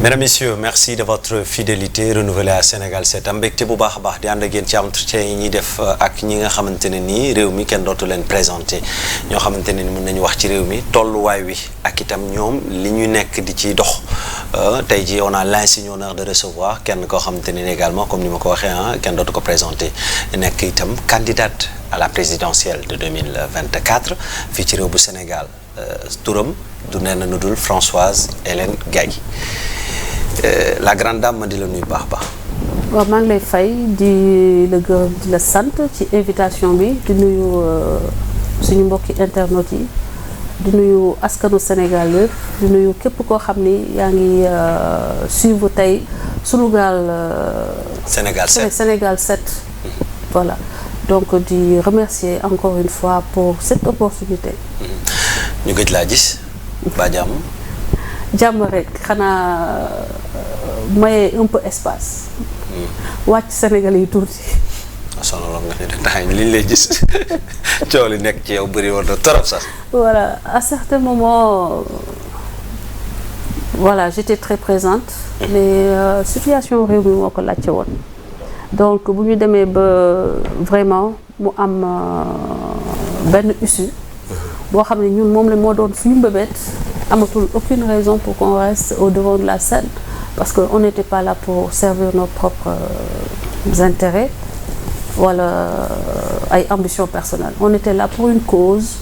Mesdames, Messieurs, merci de votre fidélité renouvelée à Sénégal 7 am mbégte bu baax a baax di ànd ak yéen ci entretien yi ñuy def ak ñi nga xamante ne nii réew mi kenn dootu leen présenté ñoo xamante ne ni mën nañu wax ci réew mi tolluwaay wi ak itam ñoom li ñu nekk di ci dox tey jii on a l'insigne honneur de recevoir kenn koo xamante ne ni également comme ni ma ko waxee kenn dootu ko présenté nekk itam candidate à la présidentielle de 2024 fii ci réew bu Sénégal turam du nee na nu dul Françoise Hélène Gaye la grande dame ma di la nuyu baax a baax. waaw maa ngi lay fay di la gërëm di la sant ci invitation bi di nuyu suñu mbokki internautes yi di nuyu askanu Sénégal yëpp di nuyu képp koo xam ni yaa ngi suivre tey Sunugal. Sénégal 7 Sénégal 7. Voilà donc di remercier encore une fois pour cette opportunité. ñu gëj laa gis ba jàmm. jàmm rek xanaa maye un peu espace. wàcc Sénégal yi tuuti. sonaloon nga ne de temps liñ lay gis coow li nekk ci yow bëri woon na torop sax. voilà à certains moments voilà j'étais très présente. mais situation réew mi moo ko laajte woon. donc bu ñu demee ba vraiment mu am benn issue. boo xam ne ñun moom la moo doon suñu mbébét. amatul aucune raison pour qu'on reste au devant de la scène parce que on n'était pas là pour servir nos propres intérêts wala ay ambitions personnelles on était là pour une cause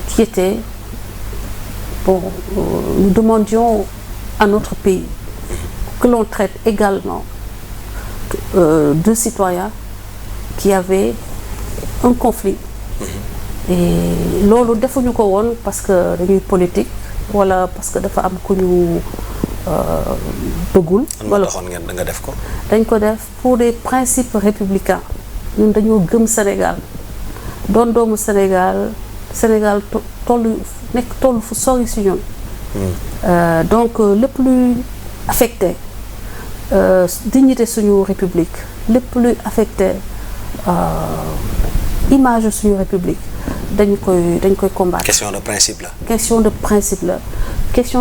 qui était bon nous demandions à notre pays que l'on traite également deux citoyens qui avaient un conflit et loolu defuñu ko woon parce que dañuy politique wala parce que dafa am ku ñu bëggul. wala taxoon ngeen da nga def ko. dañ ko def pour des principes républicains ñun dañoo gëm Sénégal doon doomu Sénégal tollu fu sori si ñun. donc lépp luy affecté dignité suñu république lépp luy affecté image suñu république. dañ koy combattre. question de principe la. question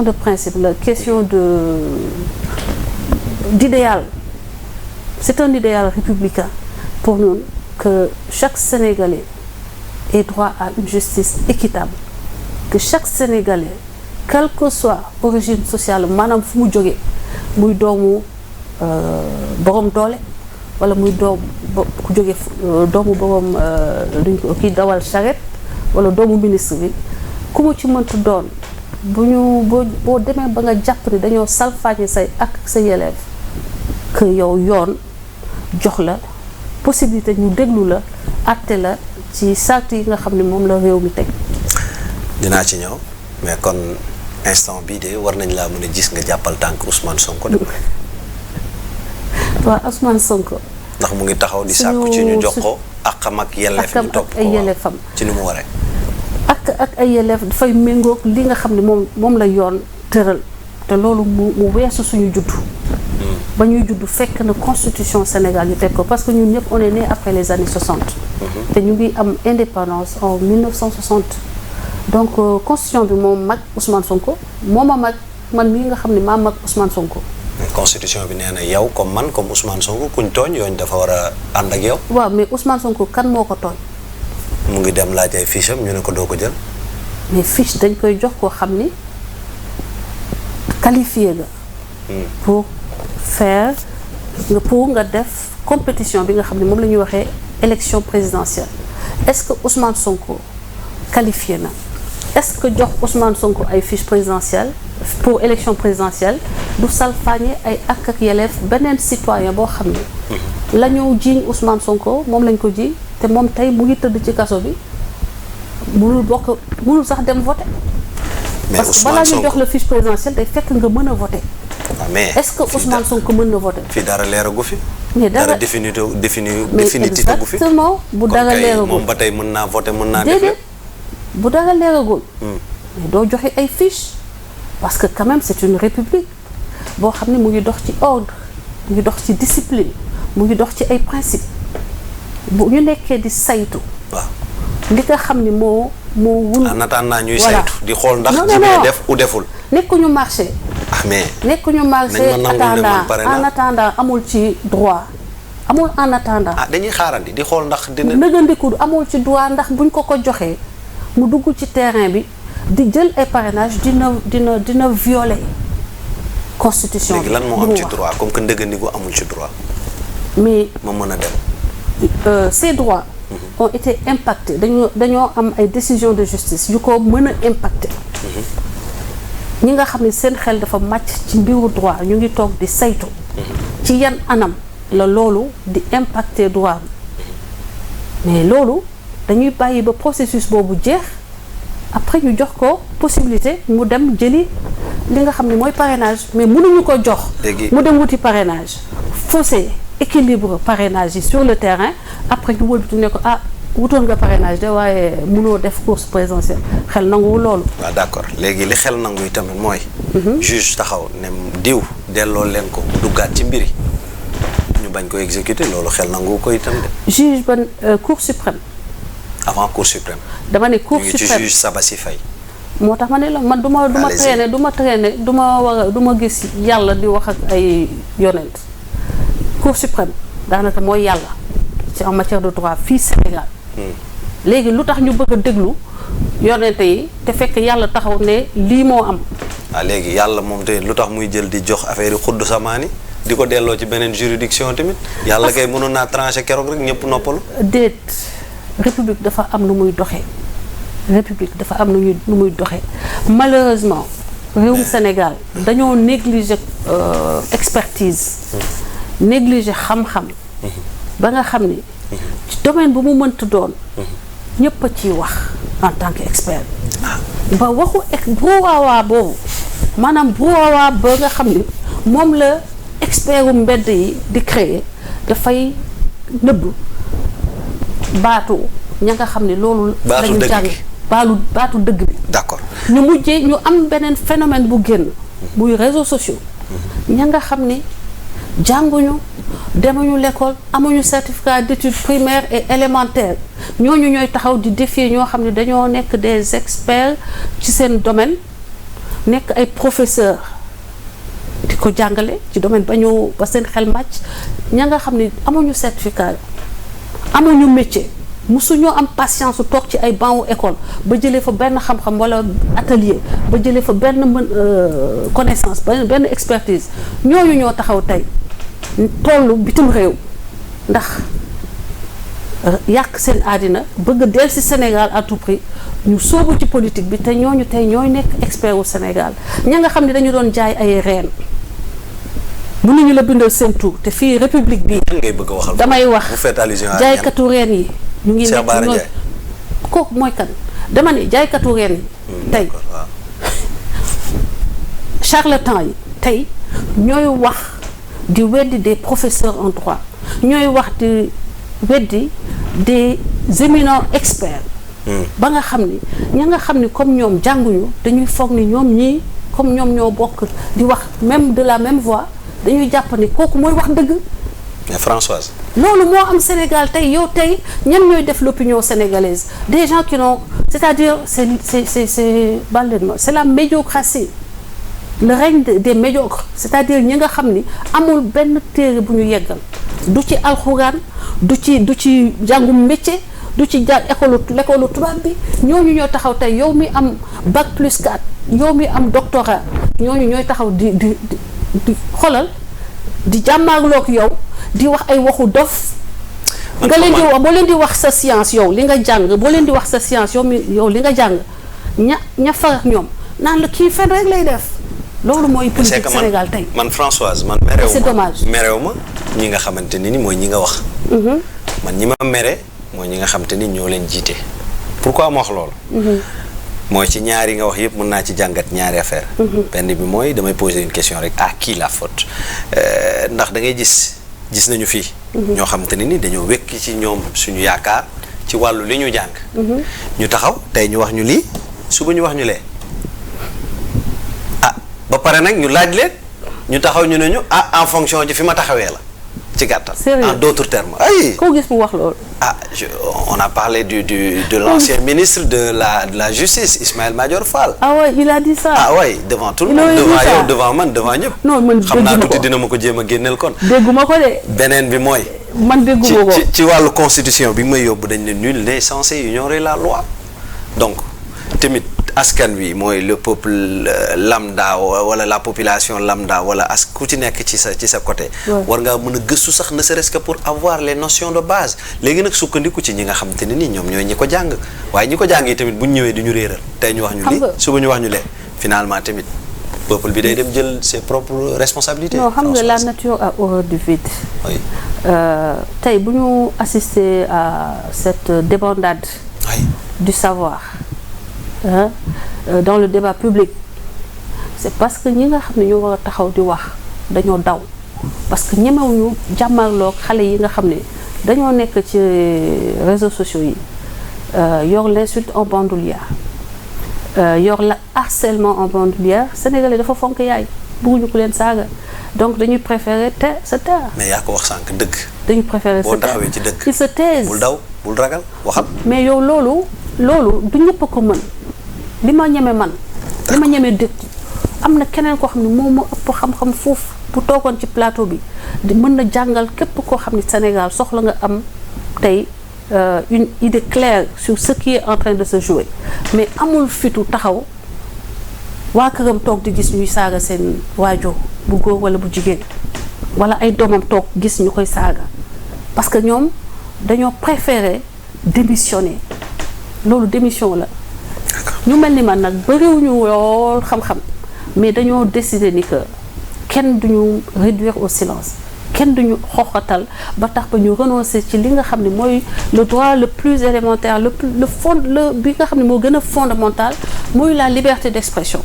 de principe la question d'idéal c'est un idéal républicain pour nous que chaque Sénégalais ait droit à une justice équitable que chaque Sénégalais quelle que soit origine sociale maanaam fu mu jógee muy doomu borom doole wala muy ku jógee doomu borom luñ ko kii dawal charrette wala doomu ministre bi ku mu ci mëntu doon boo demee ba nga jàpp ni dañoo salfaañe say ak sa yelleef que yow yoon jox la possibilité ñu déglu la àtte la ci sart yi nga xam ne moom la réew mi teg. dinaa ci ñëw mais kon instant bii de war nañ laa mën a gis nga jàppal tànk Ousmane Sonko de. waaw Ousmane Sonko. ndax mu ngi taxaw di sàkku ci ñu jox ko àqam ak yelleef ñu topp ko ay yelleefam ci ni mu waree. ak ay yelleef dafay méngoog li nga xam ne moom la yoon tëral te loolu mu weesu suñu juddu. ba ñuy juddu fekk na constitution Sénégal ñu teg ko parce que ñun ñëpp on est né après les années 60. te ñu ngi am indépendance en 1960. donc constitution bi moom mag Ousmane Sonko moom a mag man mii nga xam ne maa mag Ousmane Sonko. constitution bi nee na yow comme man comme Ousmane Sonko kuñ tooñ yooyu dafa war a ànd ak yow. waaw mais Ousmane Sonko kan moo ko tooñ. mu ngi dem laaj ay fiche am ñu ne ko doo ko jël. mais fiche dañ koy jox koo xam ni qualifié nga. pour faire pour nga def compétition bi nga xam ne moom la ñuy waxee élection présidentielle est-ce que Ousmane Sonko qualifié na est-ce que jox Ousmane Sonko ay fiche présidentielle pour élection présidentielle du salfaañe ay ak yelleef beneen citoyen boo xam ne la ñu jiiñ Ousmane Sonko moom lañ ko ji te moom tey mu ngi tëdd ci kaso bi mënul sax dem voter. mais parce que balaa ñu jox la fiche présidentielle day fekk nga mën a voter. mais est-ce que Ousmane Sonko mën na voter. fii dara leeragu fi. mais dara définitif gu fi. exactement bu dara leeragul moom ba tey mën naa voter mën naa def déedéet bu dara leeragul. mais doo joxe ay fiches parce que quand même c'est une république boo xam ne mu ngi dox ci ordre mu ngi dox ci discipline mu ngi dox ci ay principes bu ñu nekkee di saytu. waaw li nga xam ni moo wul. nataan naa ñuy saytu di xool ndax. non jibee def ou deful. nekkuñu marché mais nekkuñu marché en attendant amul ci droit amul en attendant. dañuy xaarandi di xool ndax dina. nëgandiku amul ci droit ndax buñ ko joxee mu dugg ci terrain bi di jël ay parrainage dina violer constitution bi. léegi lan moo am ci droit comme que ndëgëndiku amul ci droit. mais ma mën a dem. ces droits ont été impactés dañoo am ay décisions de justice yu ko mën a impacter. ñi nga xam ne seen xel dafa màcc ci mbiru droit ñu ngi toog di saytu. ci yan anam la loolu di impacter droit mais loolu dañuy bàyyi ba processus boobu jeex après ñu jox ko possibilité mu dem jëli li nga xam ne mooy parrainage mais mënuñu ko jox. mu dem wuti parrainage faussé équilibre parrainage yi sur le terrain après ñu wëlbatu ne ko wutoon nga parrainage de waaye mënoo def course présidentielle xel nanguwul loolu. waaw d'accord léegi li xel nangu yi tamit mooy. juge taxaw ne diw delloo leen ko mu duggaat ci mbiri ñu bañ ko exécuter loolu xel nangu ko itam de. juge ban cour suprême. avant cour suprême. dama ne cour suprême ñu ngi ci juge Sabassi Faye. moo tax ma ne la man du ma traîner du ma gis yàlla di wax ak ay yonent cour suprême daanaka mooy yàlla ci en matière de droit fii Sénégal. léegi lu tax ñu bëgg a déglu yonente yi te fekk yàlla taxaw ne lii moo am. léegi yàlla moom te lu tax muy jël di jox affaire yi xuddu samaani di ko delloo ci beneen juridiction tamit. yàlla kay mënoon naa tranché keroog rek ñëpp noppalu. déet république dafa am nu muy doxee république dafa am nu muy doxee malheureusement réewum Sénégal dañoo négliger expertise. négliger xam-xam. ba nga xam ni. ci domaine bu mu mënta doon. ñëpp a ciy wax en tant qu'expert. ba waxu brouhaha boobu maanaam brouhaha ba nga xam ni moom la expertu mbedd yi di créer dafay nëbb baatu ña nga xam ni loolu. lañu jàng baatu dëgg bi. d'accord ñu mujjee ñu am beneen phénomène bu génn. muy réseaux sociaux. ña nga xam ni jànguñu. demuñu l'école amuñu certificat d'études primaires et élémentaires ñooñu ñooy taxaw di défier ñoo xam ne dañoo nekk des experts ci seen domaine nekk ay professeurs di ko jàngale ci domaine ba seen xel màcc ña nga xam ne amuñu certificat amuñu métier musuñoo am patience su toog ci ay banc école ba jëlee fa benn xam-xam wala atelier ba jëlee fa benn connaissance benn expertise ñooñu ñoo taxaw tey tollu bitim réew ndax yàq seen àddina bëgg del ci Sénégal à tout prix ñu soobu ci politique bi te ñooñu tey ñooy nekk expert wu Sénégal ña nga xam ne dañu doon jaay ay reen mënuñu la bindal seen tur te fii république bi damay wax jaaykatu reen yi ñu ngi nekk ñooy kooku mooy kan dama ne jaaykatu reen yi tey charlatan yi tey ñooy wax di weddi des professeurs en droit ñooy wax di weddi des éminents experts. ba nga xam ni ña nga xam ni comme ñoom jànguñu dañuy foog ni ñoom ñii comme ñoom ñoo bokk di wax même de la même voix dañuy jàpp ni kooku mooy wax dëgg. mais Françoise. loolu moo am Sénégal tey yow tey ñan ñooy def l'opinion sénégalaise des gens qui n'ont c'est-à-dire c'est la médiocratie. le règne des médiocres c'est-à-dire ñi nga xam ni amul benn téere bu ñu yeggal du ci alxuraan du ci jàngum métier du ci l'école tubaab bi ñooñu ñoo taxaw tey yow mi am bac plus 4 yow mi am doctorat ñooñu ñooy taxaw di xolal di jàmmaarloog yow di wax ay waxu dof nga leen di wax boo leen di wax sa science yow li nga jàng boo leen di wax sa science yow li nga jàng ña far ak ñoom naan la kii fen rek lay def loolu mooy politique Sénégal tey man Françoise man c'est dommage merew ma ñi nga xamante ni mooy ñi nga wax man ñi ma mere mooy ñi nga xamante ni ñoo leen jiite pourquoi ma wax loolu mooy ci ñaari nga wax yëpp mën naa ci jàngat ñaari affaire benn bi mooy damay poser une question rek à qui la faute ndax da ngay gis nañu fii ñoo xamante ni dañoo wekk ci ñoom suñu yaakaar ci wàllu li ñu jàng ñu taxaw tey ñu wax ñu lii suba ñu wax ñu lee ba pare nag ñu laaj leen ñu taxaw ñu ne ñu en fonction ci fi ma taxawee la ci gàttal. Sérieux? En d'autres termes ay. koo gis mu wax loolu. Ah, on a parlé de l'ancien ministre de la justice Ismaël Madior Fall. Ah ouais, il a dit ça. Ah ouais, devant tout le monde, devant yow, devant man, devant ñëpp. non man xam naa dégguma tuuti ko dina ma ko jéem a génneel kon. dégguma ko de. beneen bi mooy. man dégguma ko ci wàllu constitution bi may yóbbu dañ ne nul n'est censé ignorer la loi donc tamit askan wi mooy le peuple lambda wala la population lambda wala ku ci nekk ci sa côté. war ngaa mën a gëstu sax ne serait-ce que pour avoir les notions de base léegi nag sukkandiku ci ñi nga xamante ne nii ñoom ñooy ñi ko jàng waaye ñi ko jàng yi tamit bu ñu ñëwee du ñu réeral tey ñu wax ñu lii suba ñu wax ñu lee finalement tamit peuple bi day dem jël ses propres responsabilités. non xam nga la nature a horreur du vide. oui. tey bu ñu assister à cette débandade. oui. du savoir. Dans le débat public c'est parce que ñi nga xam ne ñoo war a taxaw di wax dañoo daw parce que ñemewuñu jàmmarloog xale yi nga xam ne dañoo nekk ci réseaux sociaux yi yor l'insulte en bandoulière yor la harcèlement en bandoulière sénégalais dafa fonk yaay bëgguñu ko leen saaga donc dañuy préférer se taire. mais yaa ko wax sànq dëgg. dañuy préférer se taire boo taxawee ci dëgg. ils se taisent. bul daw bul ragal waxal. mais yow loolu du ñëpp a ko mën. li ma ñeme man li ma ñeme dëkk am na keneen koo xam ne moom moo ëpp xam-xam foofu bu toogoon ci plateau bi di mën na jàngal képp koo xam ne Sénégal soxla nga am tey une idée claire sur ce qui est en train de se jouer mais amul fitu taxaw waa këram toog di gis ñuy saaga seen waajur bu góor wala bu jigéen wala ay doomam toog gis ñu koy saaga parce que ñoom dañoo préférer démissionner loolu démission la. ñu mel ni man nag bëriwuñu lool xam-xam mais dañoo décider ni que kenn duñu réduire au silence kenn duñu xoxatal ba tax ba ñu renoncer ci li nga xam ne mooy le droit le plus élémentaire le bi nga xam ne moo gën a fondamental mooy la liberté d'expression.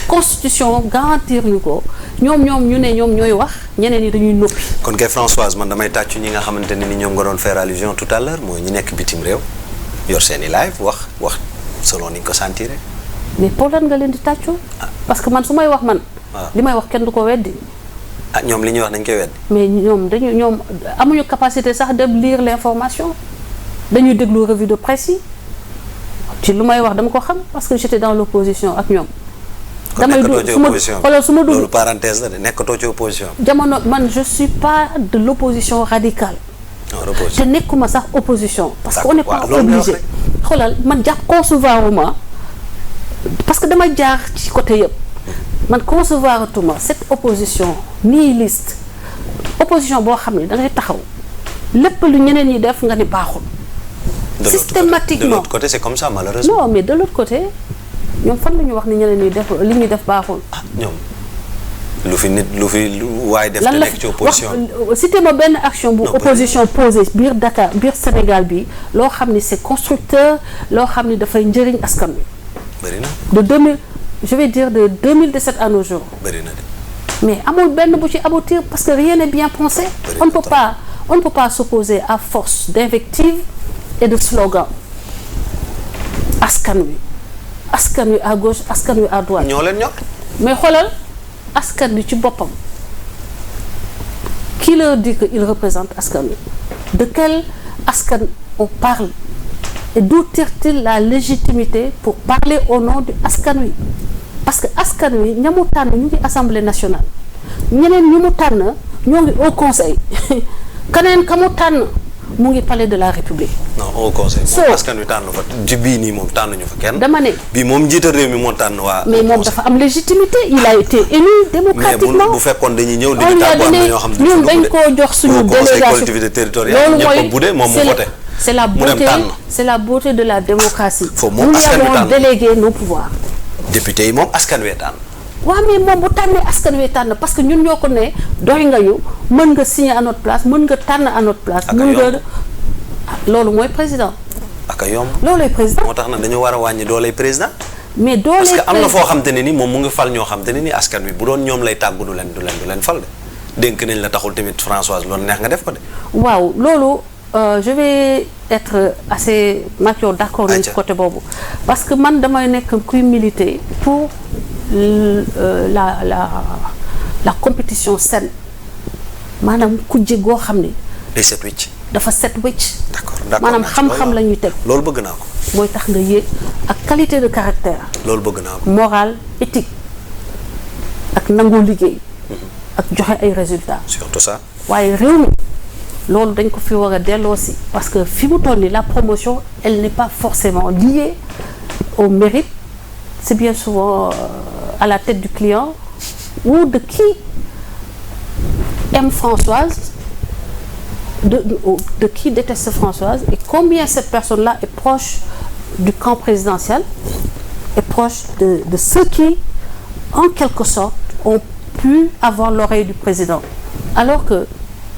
Constitution garantir ñu ko ñoom ñu ne ñoom ñooy wax ñeneen ñi dañuy noppi. kon kay Françoise man damay tàccu ñi nga xamante ne ni ñoom nga doon faire allusion tout à l'heure mooy ñi nekk bitim réew yor seeni live wax. selon ni nga ko sentir. mais pour lan nga leen di tàccu. parce que man su may wax man. li may wax kenn du ko weddi. ah ñoom li ñuy wax dañ koy weddi. mais ñoom amuñu capacité sax de lire l'information dañuy déglu revue de presse yi ci lu may wax dama ko xam parce que j'étais dans l'opposition ak ñoom. damay su ma dugg loolu parenthèse la de nekkatoo ci opposition. jamono man je suis pas de l'opposition radicale. te nekkuma sax opposition. parce que on n'est pas obligé. xoolal man jàpp concevoir ma parce que dama jaar ci côté yëpp man concevoir tuma cette opposition nihiliste opposition boo xam ne da ngay taxaw lépp lu ñeneen ñi def nga ni baaxul. systématiquement de l'autre côté c'est comme ça malheureusement. non mais de l'autre côté ñoom fan la ñu wax ni ñeneen ñi def li ñuy def baaxul. ah ñoom lu fi waaye def te nekk ci opposition cité ma benn action bu opposition posé biir Dakar biir Sénégal bi loo xam ni c'est constructeur loo xam ni dafay njëriñ askan wi. bëri na de 2017 à nos jours. bëri na de. mais amul benn bu ci aboutir parce que rien n'est bien pensé. on ne peut pas s'opposer à force d'invectives et de slogans askan wi à gauche askan wi à droite. ñoo leen ñor. mais xoolal. askan bi ci boppam qui leur dit que il représente askan wi de quel askan on parle et d'où tire-t-il la légitimité pour parler au nom du askan wi parce que askan wi ñamu tànn ñu ngi assemblée nationale ñeneen ñu mu tànn ñoo ngi au conseil keneen ka mu tànn mu ngi palais de la république. non au conseil. moom askan wi tànn fa ci bii nii moom tànnuñu fa kenn. dama ne bii moom njiital réew mi moo tànn waa. mais moom dafa am légitimité il a été élu démocratiquement. mais bu fekkoon dañuy ñëw di tàggu am na ñoo xam ne ñun dañ koo jox suñu délégation collectivité territoriale ñëpp a budde moom mu voté. c'est la beauté de la démocratie. foofu moom askan wi tànn nous avons délégué nos pouvoirs. député yi moom askan wee tànn. waaw mais moom bu tànnee askan wi tànn parce que ñun ñoo ko ne doy nga ñu mën nga signer à notre place mën nga tànn à notre place. mën nga loolu mooy président. ak a yomb loolooy président. moo tax nag dañu war a wàññi dooley président. mais dooley parce que am na foo xam te ne ni moom mu ngi fal ñoo xam te ne ni askan wi bu doon ñoom lay tàggu du leen fal de dénk nañ la taxul tamit Françoise loolu neex nga def ko de. waaw loolu je vais être assez mature d'accord nañ ci côté boobu parce que man damay nekk kuy militer pour la compétition saine maanaam kujje goo xam ne. day set wicc. dafa set wicc. d'accord maanaam xam-xam la ñuy teg. loolu bëgg naa ko. mooy tax nga yéeg ak qualité de caractère. loolu bëgg naa ko. morale éthique ak nangoo liggéey. ak joxe ay résultats. surtout ça. waaye réew mi loolu dañ ko fi war a delloo si parce que fi mu toll nii la promotion elle n'est pas forcément liée au mérite c'est bien souvent à la tête du client ou de qui aime Françoise de qui déteste Françoise et combien cette personne-là est proche du camp présidentiel, est proche de ceux qui en quelque sorte ont pu avoir l'oreille du président, alors que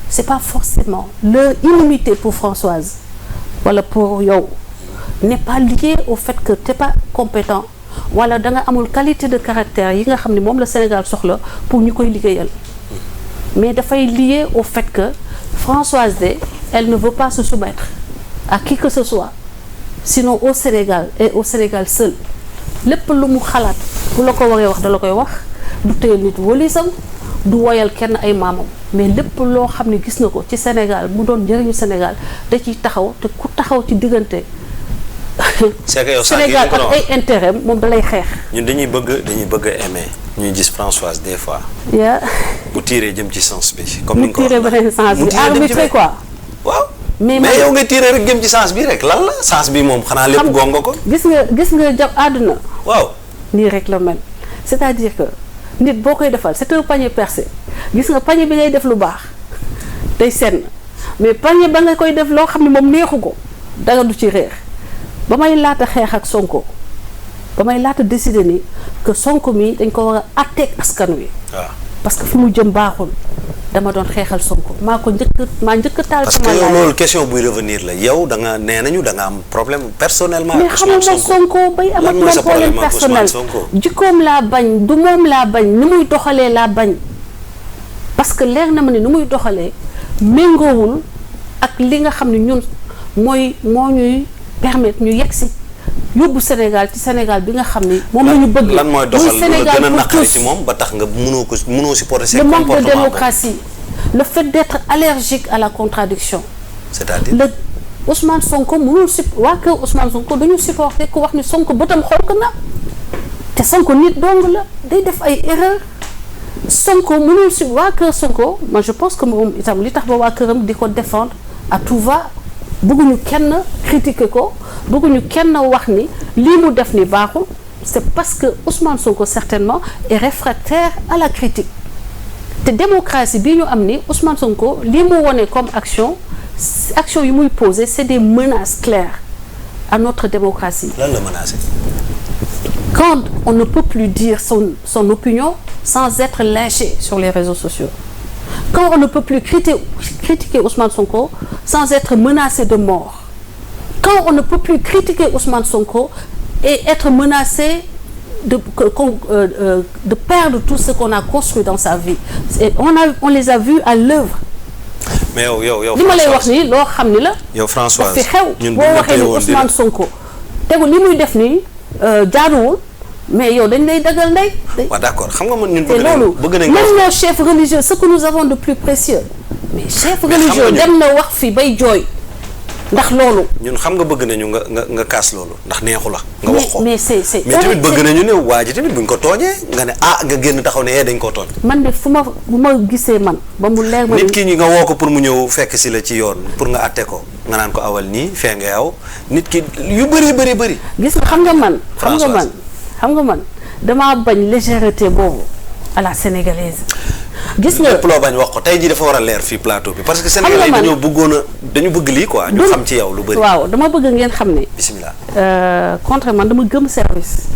c'est pas forcément leur inimité pour Françoise wala pour yow n'est pas lié au fait que t'es pas compétent wala da nga amul qualité de caractère yi nga xam ne moom la Sénégal soxla pour ñu koy liggéeyal mais dafay lié au fait que Françoise de elle ne veut pas se soumettre à qui que ce soit sinon au Sénégal et au Sénégal seul lépp lu mu xalaat bu la ko waree wax da la koy wax du téye nit wólisam du woyal kenn ay maamam mais lépp loo xam ne gis na ko ci Sénégal mu doon njëriñu Sénégal da ciy taxaw te ku taxaw ci diggante Sénégal ak ay intérêt moom da lay xeex. ñun dañuy bëgg a aimer ñuy gis Françoise des fois. bu tiiree jëm ci sens bi. comme ni nga ko waxee mu tiiree beneen sens bi arbitré quoi. waaw mais yow nga tiiree rek jëm ci sens bi rek lan la sens bi moom xanaa lépp gonga ko. gis nga jàpp àdduna. waaw nii rek la mel c'est-à-dire que nit boo koy defal c'est un panier percé gis nga panier bi ngay def lu baax day senn mais panier ba nga koy def loo xam ne moom neexu ko dara du ci réer. ba may laata xeex ak Sonko ba may laata décider ni que Sonko mi dañ ko war a àtteeg askan wi. waaw parce que fi mu jëm baaxul dama doon xeexal Sonko maa njëkk a taal. parce que loolu question buy revenir la yow da nga nee nañu da nga am problème personnellement. mais xam nga Sonko bay am ak moom problème personnel jikkoom laa bañ du moom laa bañ ni muy doxalee laa bañ parce que leer na ma ne ni muy doxalee méngoowul ak li nga xam ne ñun moo ñuy. permettre ñu yegg si yóbbu Sénégal ci Sénégal bi nga xam ni moom la ñu bëgg. lan mooy doxal lu gën a naqari ci moom ba tax nga mënoo supporter ces comportements. le manque de démocratie le fait d'être allergique à la contradiction c'est-à-dire le Ousmane Sonko mënul waa kër Ousmane Sonko dañu supporter ku wax ni Sonko bëtam xonk na te Sonko nit dong la day def ay erreur Sonko mënul waa kër Sonko moi je pense que moom itam li tax ba waa këram di ko défendre à tout va. bëgguñu kenn critiquer ko bëgguñu kenn wax ni lii mu def ni baaxul c'est parce que Ousmane Sonko certainement est réfractaire à la critique te démocratie bii ñu am ni Ousmane Sonko lii mu wone comme action yi muy poser c'est des menaces claires à notre démocratie. lan la menacer. quand on ne peut plus dire son opinion sans être lynché sur les réseaux sociaux. Quand on ne peut plus critiquer Ousmane Sonko sans être menacé de mort. Quand on ne peut plus critiquer Ousmane Sonko et être menacé de perdre tout ce qu'on a construit dans sa vie. Et on les a vus à l'œuvre. mais yow li ma lay wax nii loo xam ni la. yow Françoise daf fi xew boo waxee ni Ousmane Sonko tegu li muy def nii jaaduwul. mais yow dañ lay dagal ndey. waaw d'accord xam nga man ñun bëgg nañ même nos chefs religieux ce que nous avons de plus précieux. mais chef religieux dem na wax fi bay jooy ndax loolu. ñun xam nga bëgg nañu nga kaas loolu ndax neexu la. nga wax ko mais c'est mais tamit bëgg nañu ne waa ji tamit buñ ko tooñee nga ne nga génn taxaw ne dañ koo tooñ. man de bu ma gisee man ba mu leer ma. nit ki ñi nga woo ko pour mu ñëw fekk si la ci yoon pour nga àtte ko nga naan ko awal nii fee nga yow nit ki yu bëri. gis nga xam nga man damaa bañ légèreté boobu à la sénégalaise. gis nga lépp loo bañ wax ko tey jii dafa war a leer fii plateau bi parce que sénégalais dañu bëgg lii quoi. ñu xam ci yow lu bëri. waaw dama bëgg ngeen xam ne. bismillah. contrairement dama gëm service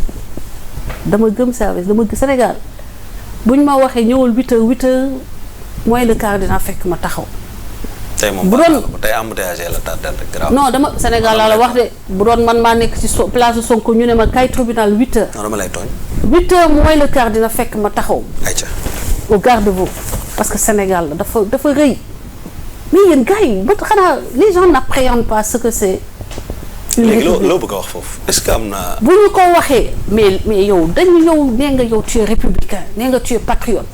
Sénégal buñ ma waxee ñëwal 8h moins le quart dina fekk ma taxaw. tey moom bu doon tey embouteillage la tàddal rek grave. non dama Sénégal laa la wax de bu doon man maa nekk ci place Sonko ñu ne ma kay tribunal 8h. non dama lay tooñ. 8h moins le quart dina fekk ma taxaw. ayca. au garde-vous parce que Sénégal la dafa rëy mais yéen gars yi ba xanaa les gens n'appréhendent pas ce que c'est. une léegi république. loo bëgg a wax foofu est-ce que am na. bu ñu ko waxee mais yow dañu ñëw nee nga yow tu es républicain nee nga tu es patriote.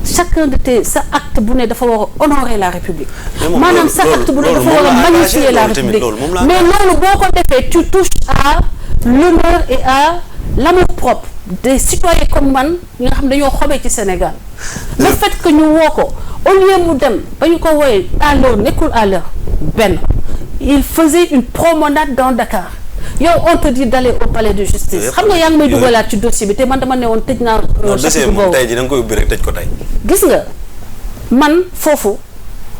chacun de tes sa acte bu ne dafa war a honorer la république. maanaam sa acte bu ne dafa war a magnifier la république. mais loolu boo ko defee tu touches à l'honneur et à l'amour-propre des citoyens comme man ñi nga xam dañoo xobee ci Sénégal. le fait que ñu woo ko au lieu mu dem ba ñu ko wooyee à l'heure nekkul à l'heure benn il faisait une promenade dans Dakar. yow on te dit d'aller au palais de justice xam nga yaa ngi may dugalaat ci dossier bi te man dama ne woon tëj naa. dossier moom tey jii da nga koy ubbi rek tëj ko tey. gis nga man foofu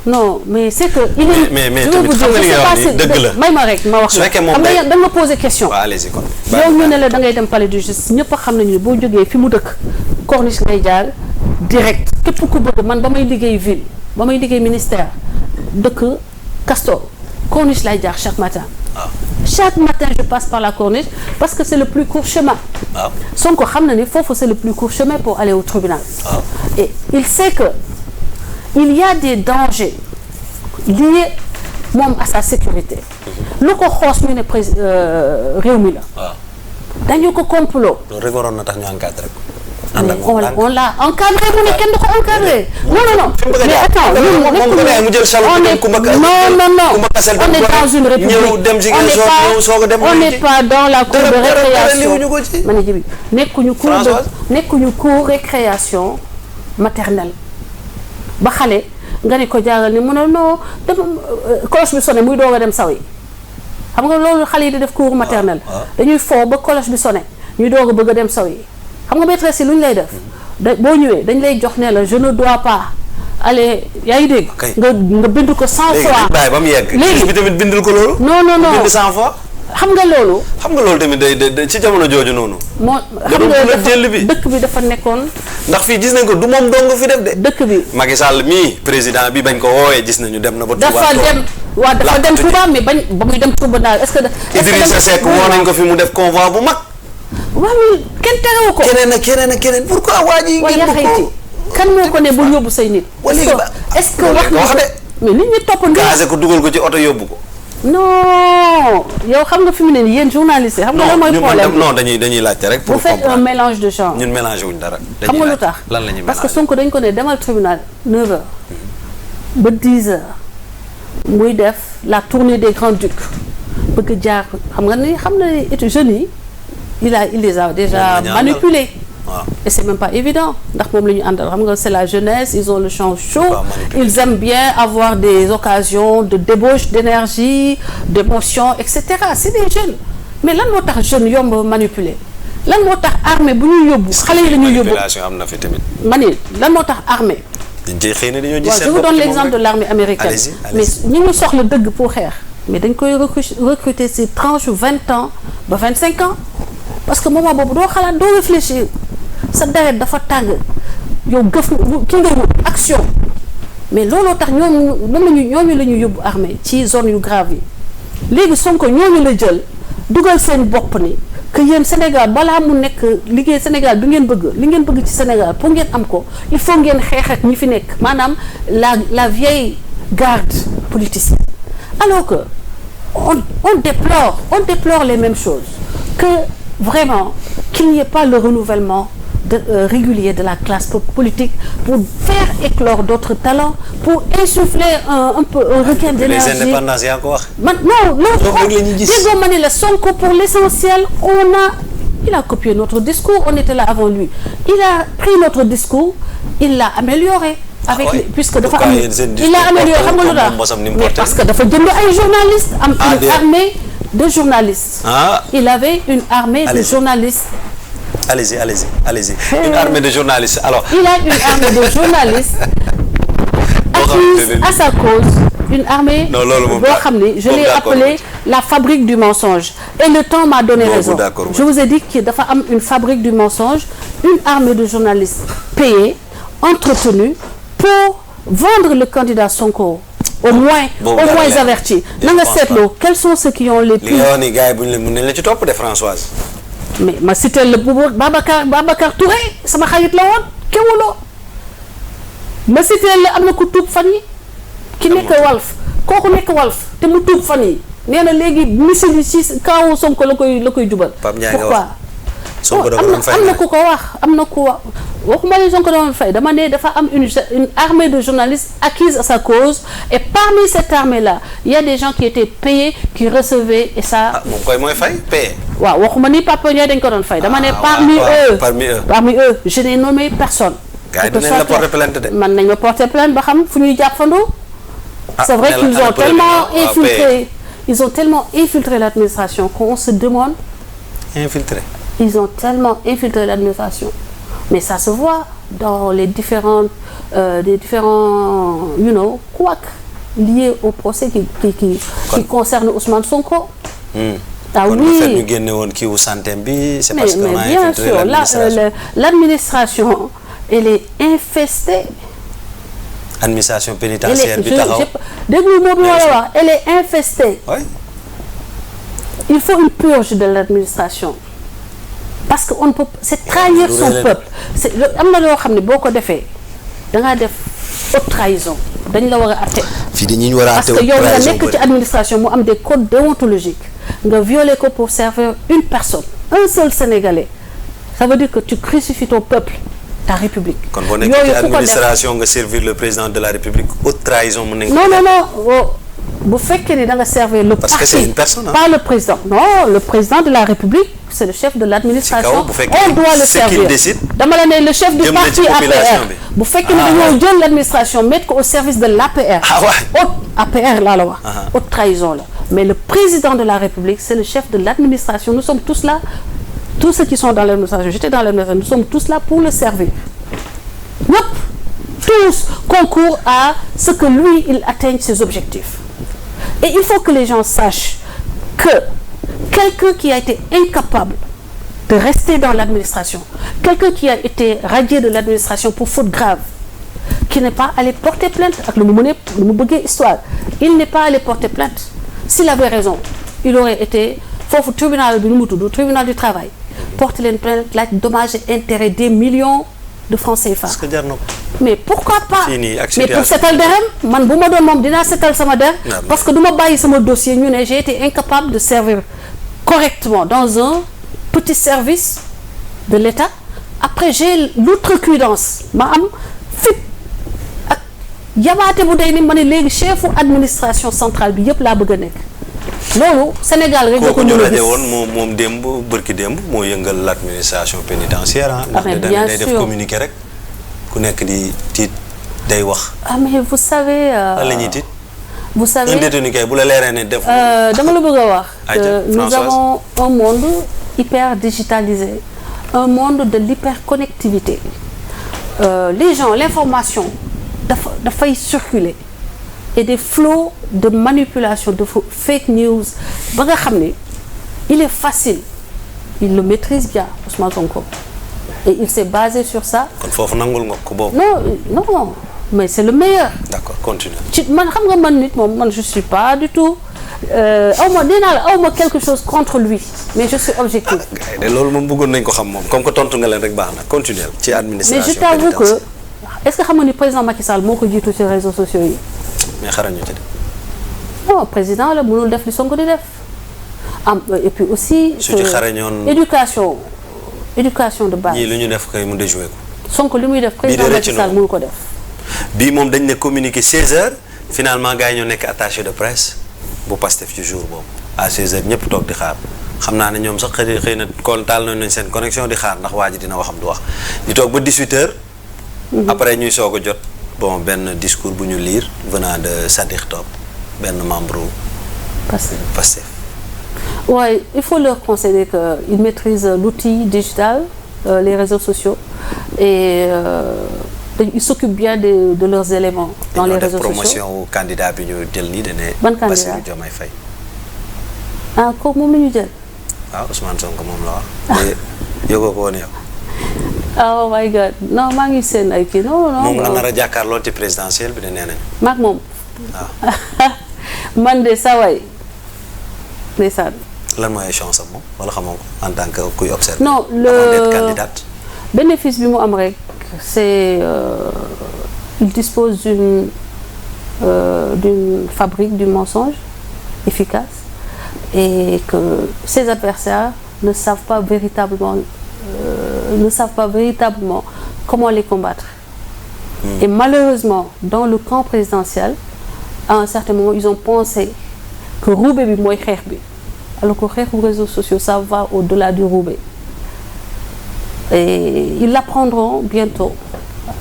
non mais c'est que. il est mais tamit xam nga li nga wax ni dëgg la may ma rek ma wax la xam nga da nga poser question. waaw allez-y kon. yow ñu ne la da ngay dem palais de justice ñëpp a xam nañu ne boo jógee fi mu dëkk corniche ngay jaar direct képp ku bëgg man ba may liggéey ville ba may liggéey ministère dëkk Castor corniche lay jaar chaque matin. Chaque matin je passe par la corniche parce que c'est le plus court chemin. Sonko xam na ni foofu c'est le plus court chemin pour aller au tribunal. Et il sait que il y a des dangers liés moom à sa sécurité. lu ko xoos ñu ne réew mi la. dañu ko complot. loolu rek waroon na tax ñu encadré ko. on l'a encadré mu ne kenn du ko encadré. non mais attends mu jël salon on est dans une république on n'est pas dans la cour de récréation ma ne jibi nekkuñu cour récréation maternelle ba xale nga ne ko jaagal ni mu ne non dama cloche bi sonné muy doog a dem saw yi xam nga loolu xale yi di def cours maternelle dañuy foo ba cloche bi sonné ñuy doog a bëgg a dem saw yi xam nga maîtresse yi lu ñu lay def boo ñëwee dañ lay jox ne la je ne dois pas aller yaa ngi dégg nga bind ko 100 fois léegi ba mu yegg léegi bi tamit bindul ko loolu non bind 100 fois xam nga loolu tamit day ci jamono jooju noonu moo xam nga dëkk bi dafa nekkoon ndax fii gis nañ ko du moom dong fi def de dëkk bi Macky Sall mii président bi bañ ko woowee gis nañu dem na ba dafa dem Touba mais bañ ba muy dem Touba daal est-ce que Idrissa Seck woo nañ ko fi mu def convoi bu mag waaw mais kenn terewu ko keneen ak keneen pourquoi waa ji ngeen kan moo ko ne bu yóbbu say nit est-ce que wax na mais nit ñi topp gazé ko dugal ko ci oto yóbbu ko non yow xam nga fi mu ne nii yéen journaliste xam nga lan mooy problème non dañuy laajte rek pour vous faites un mélange de genres ñun mélangé wuñ dara xam nga lu tax lan la ñuy parce que Sonko dañ ko ne demal tribunal 9h ba 10h muy def la tournée des grands ducs bëgg jaar xam nga ni xam na étu jeunes yi il les a déjà manipulés et c'est même pas évident ndax moom la ñu àndal xam nga c'est la jeunesse ils ont le champ chaud ils aiment bien avoir des occasions de débauche d'énergie d'émotion etc c'est des jeunes mais lan moo tax jeunes yomb manipuler lan moo tax armée bu ñuy yóbbu xale yi la ñuy yóbbu am na fi tamit ma ni lan moo tax armée xëy na dañoo gis je vous donne l'exemple de l'armée américaine mais ñi ngi soxla dëgg pour xeex mais dañ koy recruter ci tranche 20 ans ba 25 ans parce que moment boobu doo xalaat doo réfléchir sa deret dafa tàng yow gëf ki nga wut action mais looloo tax ñooñu la ñu yóbbu armée ci zone yu grave yi léegi Sonko ñooñu la jël dugal seen bopp ni que yéen Sénégal balaa mu nekk liggéey Sénégal bi ngeen bëgg li ngeen bëgg ci Sénégal pour ngeen am ko il faut ngeen xeex ak ñi fi nekk maanaam la vieille garde politicienne alors que on déplore les mêmes choses que vraiment qu'il n'y ait pas le renouvellement régulier de la classe politique pour faire éclore d'autres talents pour insuffler un peu un regain d'énergie. Les indépendances yaa ko wax. non déggoo ma ne la Sonko pour l'essentiel il a copié notre discours on était là avant lui il a pris notre discours il l'a amélioré. puisque dafa am il a amélioré xam nga lu tax mais parce que dafa jënd ay journalistes am une armée de journalistes. Il avait une armée de journalistes. Allez-y. Une armée de journalistes. Alors. Il a une armée de journalistes acquise à sa cause. Une armée boo xam ne je l'ai appelée la fabrique du mensonge. Et le temps m'a donné raison. Je vous ai dit que dafa am une fabrique du mensonge, une armée de journalistes payés, entretenus pour vendre le candidat Sonko. Au moins avertis. na nga seetloo quels sont ceux qui ont les plus. li nga wax ni gars yi bu ñu mën nañ la ci topp de Françoise. mais ma cité la bu Babacar Touré sama xarit la woon Kewoulo ma cité la am na ku tuub fan yi ki nekk Walf kooku nekk Walf te mu tuub fan yi nee na léegi monsieur bi ci kaw Sonko la koy jubal. Pape Ndiaye nga wax pourquoi Sonko da ko doon fay am na ku ko wax am na ku wax waxuma ne Sonko doon fay dama ne dafa am une armée de journalistes acquise à sa cause et parmi cette armée là il y a des gens qui étaient payés qui recevaient et ça. moom koy mooy fay payé. waaw waxuma ni Pape Ndiaye dañ ko doon fay. dama ne parmi eux je n'ai nommé personne. gars yi dinañ la porter plainte de. man nañ ma porter plainte ba xam fu ñuy jàppandoo. c'est vrai qu'ils ont tellement infiltré. Ils ont tellement infiltré l'administration qu'on se demande. Infiltré. Ils ont tellement infiltré l'administration. Mais ça se voit dans les différents couacs liés au procès qui concerne Ousmane Sonko. Ah kon oui. fait ñu génne woon kii wu santé bi c'est parce qu'on a infiltré l'administration. L'administration, elle est infestée. Administration pénitentiaire bi taxaw déglu moo bi wala wax elle est infestée. Oui. Il faut une purge de l'administration parce que on ne peut c'est trahir son peuple. c'est am na loo xam ne boo ko defee da ngaa def haute trahison dañ la war a atte. fii dañuy war a atte parce que yow nga nekk ci administration mu am des codes déontologiques nga violer ko pour servir une personne un seul Sénégalais ça veut dire que tu crucifies ton peuple. Ta République. kon boo nekkee ci administration nga servir le président de la République haute trahison mën nañu. non bu fekkee ni da nga servir le parce parti que c'est une personne, hein? Pas le président. Non, le président de la République c'est le chef de l'administration. On doit le servir. dama la ne le chef du parti APR. bu fekkee ni dañoo jël l'administration mettre ko au service de l'APR. haute APR laa la wax. haute trahison la mais le président de la République c'est le chef de l'administration. Nous sommes tous là. Tous ceux qui sont dans l'administration, j'étais dans l'administration, nous sommes tous là pour le servir. Yep. Tous concourent à ce que lui, il atteigne ses objectifs. Et il faut que les gens sachent que quelqu'un qui a été incapable de rester dans l'administration, quelqu'un qui a été radié de l'administration pour faute grave, qui n'est pas allé porter plainte, avec le bëggee histoire, il n'est pas allé porter plainte. S'il avait raison, il aurait été foofu tribunal bi nu mu tudd tribunal du travail. Porte leen plainte laaj dommages et intérêts des millions de francs CFA. Est-ce que jar na ko. Mais pourquoi pas. mais pour setal derem man bu ma doon moom dinaa setal sama der. parce que du ma bàyyi sama dossier ñu ne j'ai été incapable de servir correctement dans un petit service de l'État. Après j'ai l'outrecuidance ma am fit ak yabaate bu day ni ma ne léegi chefu administration centrale bi yëpp laa bëgg a nekk. loolu Sénégal rek kooku ñu rajo woon moom démb bërki démb moo yëngal l'administration pénitentiaire ah. ndax day def communiqué rek ku nekk di tiit day wax. ah mais vous savez. lan la ñuy tiit. vous savez un détenu kay bu la leeree ne def. dama la bëgg a wax. que nous avons un monde hyper digitalisé un monde de l'hyperconnectivité les gens l'information dafay circuler. Et des flots de manipulation, de fake news. Ba nga xam ne il est facile, il le maîtrise bien, Ousmane Sonko. Et il s'est basé sur ça. kon foofu nangul nga ko boobu. Non, mais c'est le meilleur. D'accord, continue. ci man xam nga man nit moom man je suis pas du tout awma quelque chose contre lui, mais je suis objectif. de loolu moom bëggoon nañ ko xam moom comme que tontu nga leen rek baax na continuer ci administration. Mais je t'avoue que est-ce que xam nga ni président Macky Sall moo ko jiitu ci réseaux sociaux yi. mais xarañu ci de. non président la mënul def li Sonko di def et puis aussi. su ci xarañoon éducation de base. ñii lu ñu def kay mu déjoué ko. Sonko li muy def président Macky Sall mënu ko def. bii moom dañ ne communiqué 16h finalement gars yi ñoo nekk attaché de presse bu Pastef ci jour boobu à 16h ñëpp toog di xaar xam naa ne ñoom sax xëy na kon taal nañ seen connexion di xaar ndax waa ji dina waxam du wax di toog ba 18h. après ñuy soog a jot. bon benn discours bu ñu lire venant de Sadiq Top benn membre Pastef. Ouais, il faut leur concéder qu'ils maîtrisent l'outil digital, les réseaux sociaux et ils s'occupent bien de leurs éléments dans les réseaux sociaux. Promotion au candidat bi ñu jël nii dañ ne. ban candidat Bassirou Diomaye Faye. ah kooku moom la ñu jël. waaw Ousmane Sonko moom la wax. yëgoo ko woon yow. oh my God non maa ngi seen ay kii non. moom nga nar a jàkkaarloo ci présidentielle bi de nee nañu. maag moom. waaw. man de saa waay ndeysaan. lan mooy chance am moom wala xamoo ko en tant que kuy observer. non avant d'être candidate. bénéfice bi mu am rek c'est il dispose d'une fabrique du mensonge efficace et que ses adversaires ne savent pas véritablement comment les combattre. Et malheureusement, dans le camp présidentiel, à un certain moment, ils ont pensé que roube bi mooy xeex bi, alors que xeexu réseaux sociaux, ça va au-delà du roube. Et ils l'apprendront bientôt.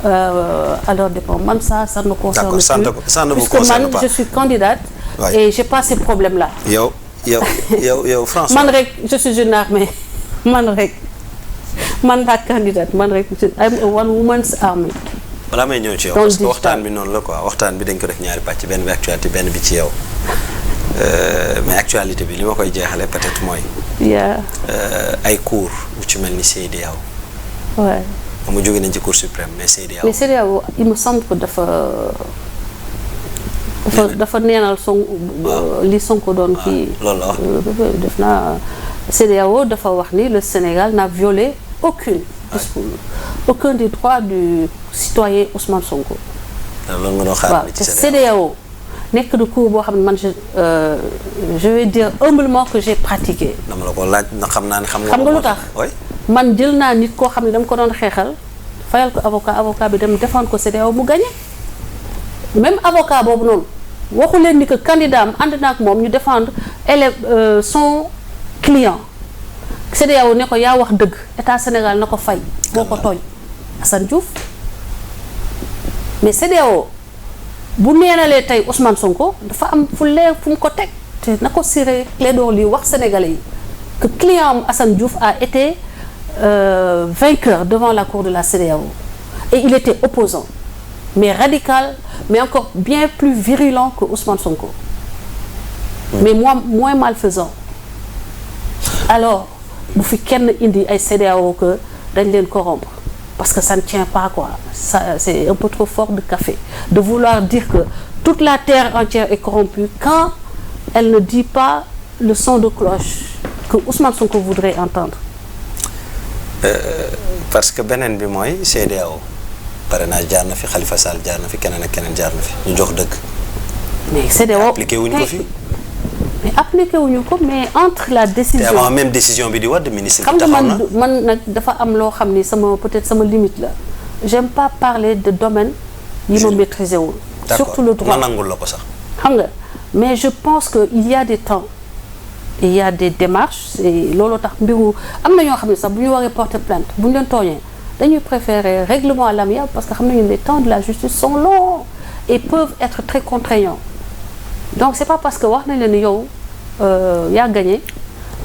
À leur dépend. Man, ça ne me concerne plus. Ça ne vous puisque concerne man, pas. je suis candidate Ouais. et j'ai pas ces problèmes-là. yow François. Man rek, je suis une armée. Man rek. Man la candidate. Man rek. I'm a one woman's army. balaa may ñëw ci yow Dans le parce que waxtaan digital. bi noonu la quoi waxtaan bi dañ ko def ñaari pàcc benn bi actualité benn bi ci yow mais actualité bi li ma koy jeexale peut-être mooy Yeah. ay cours bu ci mel ni CEDEAO Ouais. mu jóge nañ ci Cour suprême mais CEDEAO Mais CEDEAO, il me semble que dafa neenal li Sonko doon kii. loolu la wax. def naa CEDEAO dafa wax ni le Sénégal n'a violé aucun des droits du citoyen Ousmane Sonko. loolu nga doon xaar waaw ci te CEDEAO CEDEAO nekk de cours boo xam ne man je vais dire humblement que j'ai pratiqué. dama la ko laaj na xam naa ne xam nga. xam nga lu tax oui man jël naa nit koo xam ne dama ko doon xeexal fayal ko avocat bi dem défendre ko CEDEAO mu gagné même avocat boobu noonu waxu leen ni que candidat am ànd na ak moom ñu défendre son client CEDEAO ne ko yaa wax dëgg état Sénégal na ko fay boo ko tooñ Assane Diouf mais CEDEAO bu neenalee tey Ousmane Sonko dafa am fu leer fu mu ko teg te na ko Ciré Clédor Ly wax sénégalais yi que client am Assane Diouf a été vainqueur devant la cour de la CEDEAO et il était opposant mais radical mais encore bien plus virulent que Ousmane Sonko mais moins malfaisant. Alors bu fi kenn indi ay CEDEAO que dañ leen corrompre parce que ça ne tient pas quoi, ça c'est un peu trop fort de café de vouloir dire que toute la terre entière est corrompue quand elle ne dit pas le son de cloche que Ousmane Sonko voudrait entendre. parce que beneen bi mooy CEDEAO parrainage jaar na fi Khalifa Sall jaar na fi keneen ak keneen jaar na fi ñu jox dëgg. mais CEDEAO appliqué wuñ ko fi. mais appliqué wuñu ko mais entre la décision. te avant même décision bi di Wade ministre bi xam nga taxaw na man nag dafa am loo xam ni peut-être sama limite la j'aime pas parler de domaine yi ma maîtriser wul. surtout le droit ma nangul la ko sax. xam nga mais je pense que il y a des temps il y a des démarches et looloo tax mbiru am na ñoo xam ne sax bu ñu waree porter plainte bu ñu leen tooñee dañuy préférer règlement à l'amiable parce que xam nañu les temps de la justice sont longs et peuvent être très contraignants donc c'est pas parce que wax nañ leen ni yow yaa gagné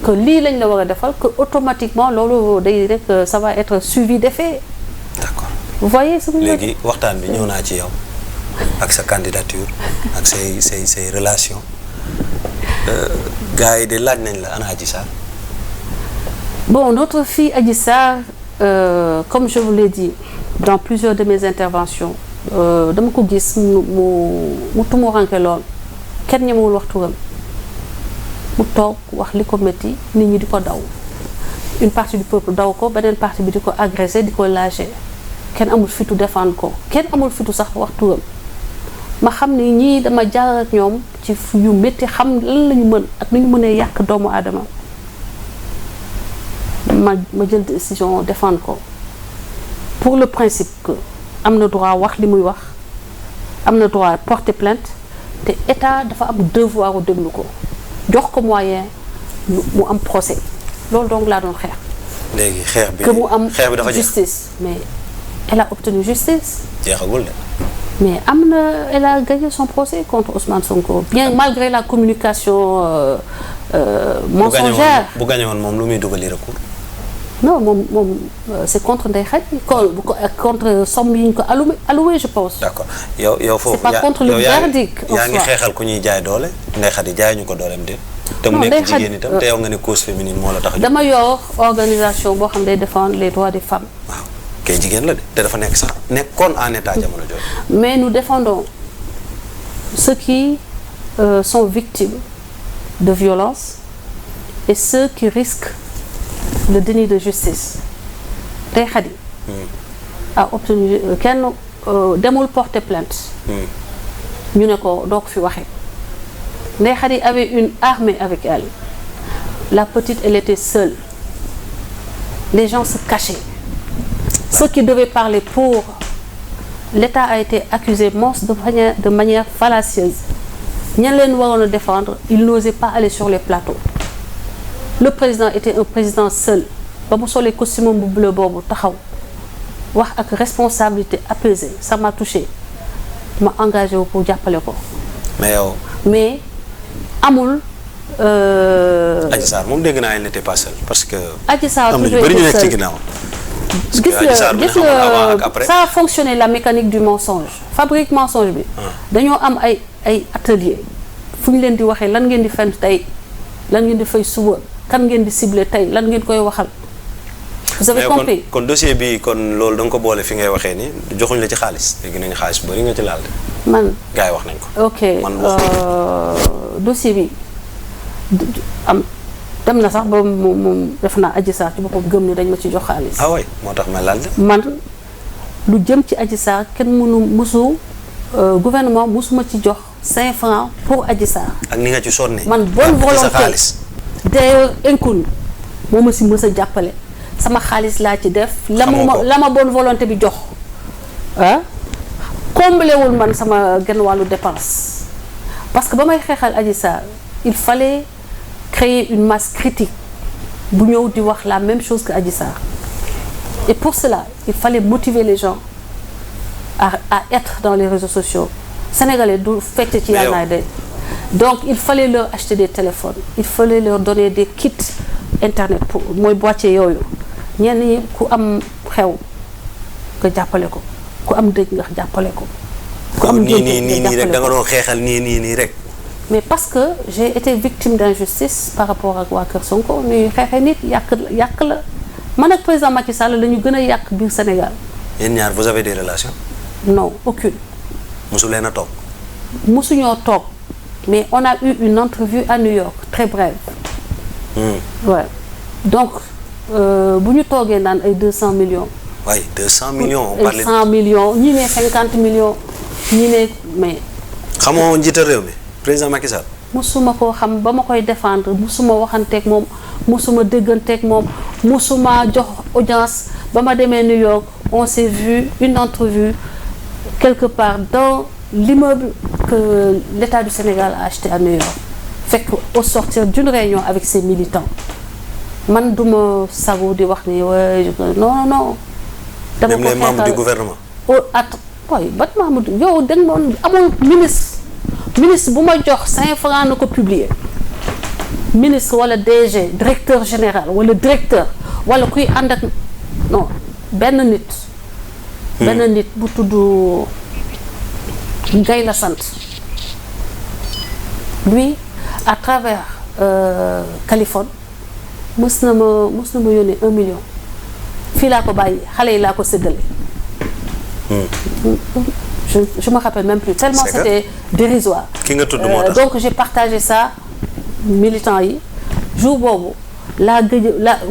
que lii lañ la war a defal que automatiquement loolu day rek ça va être suivi d'effet. D'accord. Vous voyez ce que léegi waxtaan bi ñëw naa ci yow ak sa candidature ak say relations gars yi de laaj nañ la ana Adji Sarr. Bon, notre fille Adji Sarr, comme je vous l'ai dit dans plusieurs de mes interventions dama ko gis mu tumuranke lool kenn ñemewul wax turam mu toog wax li ko métti nit ñi di ko daw une partie du peuple daw ko beneen partie bi di ko agressé di ko lâché kenn amul fitu défendre ko kenn amul fitu sax wax turam ma xam ni ñii dama jaar ak ñoom ci yu métti xam lan la ñu mën ak ni ñu mënee yàq doomu aadama ma jël décision défendre ko pour le principe que am na droit wax li muy wax am na droit porter plainte te état dafa am devoir u déglu ko jox ko moyen mu am procès loolu donc laa doon xeex. léegi xeex bi que mu am xeex bi dafa jeex justice mais elle a obtenu justice. jeexagul de. mais elle a gagné son procès contre Ousmane Sonko bien malgré la communication mensongère. bu gagné woon moom lu muy dugali recours. non moom c'est contre Ndeye Khady contre somme yi ñu ko alloué je pense. d'accord yow foofu. c'est pas contre le verdict. yaa ngi xeexal ku ñuy jaay doole Ndeye Khady jaay ñu ko dooleem de. te mu nekk jigéen itam te yow nga ne cause féminine moo la tax a. dama yor organisation boo xam ne day défendre les droits des femmes. waaw kay jigéen la de te dafa nekk sax nekkoon en état jamono jooju. mais nous défendons ceux qui sont victimes de violences et ceux qui risquent le déni de justice. Ndeye Khady a obtenu kenn demul porter plainte. ñu ne ko doo ko fi waxee. Ndeye Khady avait une armée avec elle la petite elle était seule les gens se cachaient ceux qui devaient parler pour l'État a été accusé de manière fallacieuse ñan leen waroon a défendre il n'osait pas aller sur les plateaux le président était un président seul ba mu solee costume bu bleu boobu taxaw wax ak responsabilité apaisée ça m'a touché ma engagé wu pour jàppale ko mais amul Adji Sarr moom dégg naa elle n'était pas seule parce que Adji Sarr am na ñu bëri ñu nekk ci ginnaaw gis nga ça a fonctionné la mécanique du mensonge fabrique mensonge bi dañoo am ay atelier fu ñu leen di waxee lan ngeen di fen tey lan ngeen di fay suba kan ngeen di ciblé tey lan ngeen koy waxal vous avez compris kon dossier bi kon loolu da nga ko boole fi ngay waxee ni joxuñ la ci xaalis dégg nañu xaalis bëri nga ci laal de man gars yi wax nañ ko ok dossier bi am dem na sax ba moom def naa Adji Sarr ci boppam gëm ni dañ ma ci jox xaalis. ah oui moo tax ma laal de. man lu jëm ci Adji Sarr kenn musu gouvernement musuma ci jox 5 francs pour Adji Sarr. ak ni nga ci sonne. man bonne volonté d'ailleurs inconnu moo ma si mës a jàppale sama xaalis laa ci def. la ma bonne volonté bi jox ah comblé wul man sama genn wàllu dépense parce que ba may xeexal Adji Sarr il fallait créer une masse critique bu ñëw di wax la même chose que Adji Sarr et pour cela il fallait motiver les gens à être dans les réseaux sociaux sénégalais du fecc ci yàlla de donc il fallait leur acheter des téléphones il fallait leur donner des kits internet pour mooy boîtier yooyu ñenn ñi ku am xew nga jàppale ko ku am dëj nga jàppale ko ku am nii rek da nga doon xeexal nii rek mais parce que j'ai été victime d'injustice par rapport ak waa Kër Sonko ñuy xeexee nit yàq la man ak président Macky Sall la ñu gën a yàq biir Sénégal. yéen ñaar vous avez des relations. non aucune. mosu leen a toog. mosuñoo toog mais on a eu une entrevue à New York très brève. Ouais. Donc bu ñu toogee naan ay 200 millions. waaye 200 millions. on parlait 100 millions ñi ne 50 millions ñi ne mais. xamoo njiital réew mi président Macky Sall. musuma koo xam ba ma koy défendre musuma waxanteeg moom musuma dégganteeg moom musuma jox audience ba ma demee New York on s'est vu une entrevue quelque part dans l'immeuble que l'État du Sénégal a acheté à New York fekk au sortir d'une réunion avec ses militants man duma sago di wax ni non dama même les membres du gouvernement. ban membre yow dañ moon amul ministre bu ma jox 5 francs na ko publier ministre wala DG directeur général wala directeur wala kuy ànd ak non benn nit bu tudd Ngay la sant lui à travers Californie mës na ma yónnee 1 million fii laa ko bàyyi xale yi laa ko séddale. Je me rappelle même plus tellement c'était dérisoire. ki nga tudd moo tax donc j'ai partagé ça militant yi jour boobu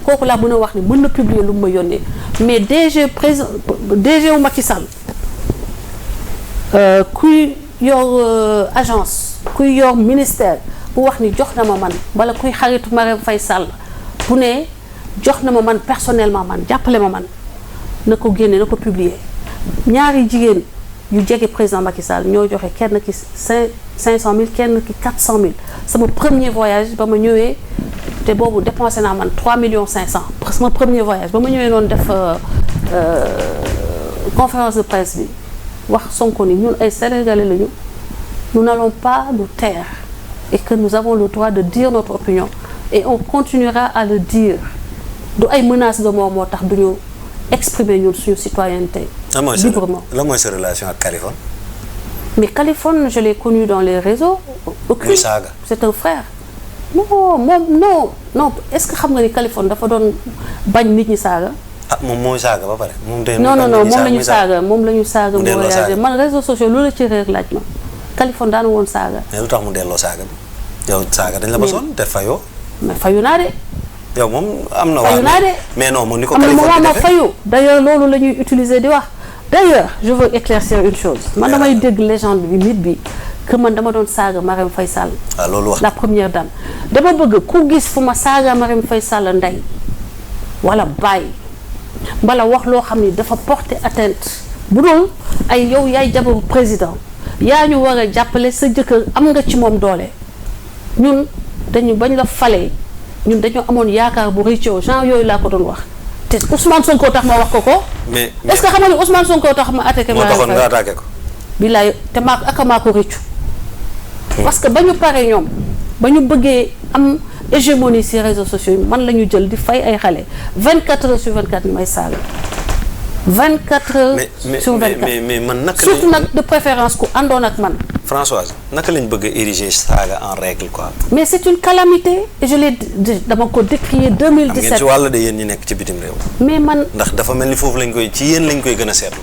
kooku laa mën a wax ni mën na publier lu mu ma yónnee mais DG wu Macky Sall kuy yor agence kuy yor ministère bu wax ni jox na ma man wala kuy xaritu Marème Faye Sall bu ne jox na ma man personnellement man jàppale ma man na ko génne na ko publier ñaari jigéen yu jege président Macky Sall ñoo joxe kenn ki 500 000 kenn ki 400 000 sama premier voyage ba ma ñëwee te boobu dépensé naa man 3 millions 500 sama premier voyage ba ma ñëwee noonu def conférence de presse bi wax Sonko ni ñun ay Sénégalais lañu nous n'allons pas nous taire et que nous avons le droit de dire notre opinion et on continuera à le dire du ay menaces de mort moo tax duñu exprimer ñun suñu citoyenneté librement. lan mooy sa relation ak Kaliphone. mais Kaliphone je l'ai connu dans les réseaux. muy saaga. c'est un frère. non est-ce que xam nga ni Kaliphone dafa doon bañ nit ñi saaga. ah moom mooy saaga ba pare. non moom la ñu saaga mu voyagé man réseaux sociaux loolu la ci réer laaj ma Kaliphone daanu woon saaga. mais lu tax mu delloo saaga bi yow saaga dañ la ba sonn te fayoo. mais fayu naa de. yow moom am na. fayu naa de mais non moom ni ko am na Kaliphone moment di ma defee fayu d'ailleurs loolu la ñuy utiliser di wax d'ailleurs je veux éclaircir une chose man damay dégg légende bi mythe bi que man dama doon saaga Marème Faye Sall. loolu wax la première dame. dama bëgg ku gis fu ma saaga Marème Faye Sall ndey wala bàyyi mbala wax loo xam ni dafa porter atteinte bu dul ay yow yaay jabaru président yaa ñu war a jàppale sa jëkkër am nga ci moom doole ñun dañu bañ la falee ñun dañoo amoon yaakaar bu rëy ci yow genre yooyu laa ko doon wax te Ousmane Sonko tax ma wax ko. mais est-ce que xam nga ni Ousmane Sonko tax ma attaqué. moo taxoon nga attaqué ko. billaay te maa ko rëccu. parce que ba ñu paree ñoom ba ñu bëggee am hégémonie ci réseaux sociaux yi man la ñu jël di fay ay xale 24 heures sur 24 ni may saaga 24 heures sur 24 mais man naka surtout nag de préférence ku àndoon ak man. Françoise naka lañ bëgg a ériger saaga en règle quoi. mais c'est une calamité et je l'ai dama ko décrié 2017. am ngeen ci wàll de yéen ñi nekk ci bitim réew. mais man ndax dafa mel ni foofu lañ koy ci yéen lañ koy gën a seetlu.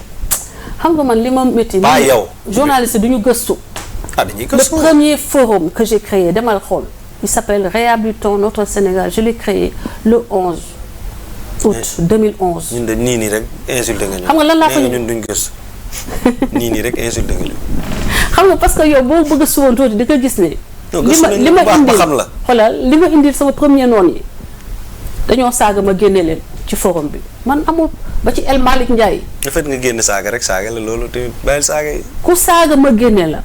xam nga man li ma métti. pas yow journaliste du ñu gëstu. dañuy gëstu le premier forum que j'ai créé demal xool il s'appelle Réhabilitons notre Sénégal je l'ai créé le 11 août 2011. ñun de nii rek insulté nga ñu. xam nga lan laa fa ñun duñ gëstu nii rek insulté nga ñu. xam nga parce que yow boo bëgg a suwoon tuuti di ko gis ne. li ma indil xoolal li ma indil sama premier noon yi dañoo saaga ma génne leen ci forum bi man amul ba ci El Malick Ndiaye. le fait nga génn saaga rek saaga la loolu tamit bàyyil saaga yi. ku saaga ma génne la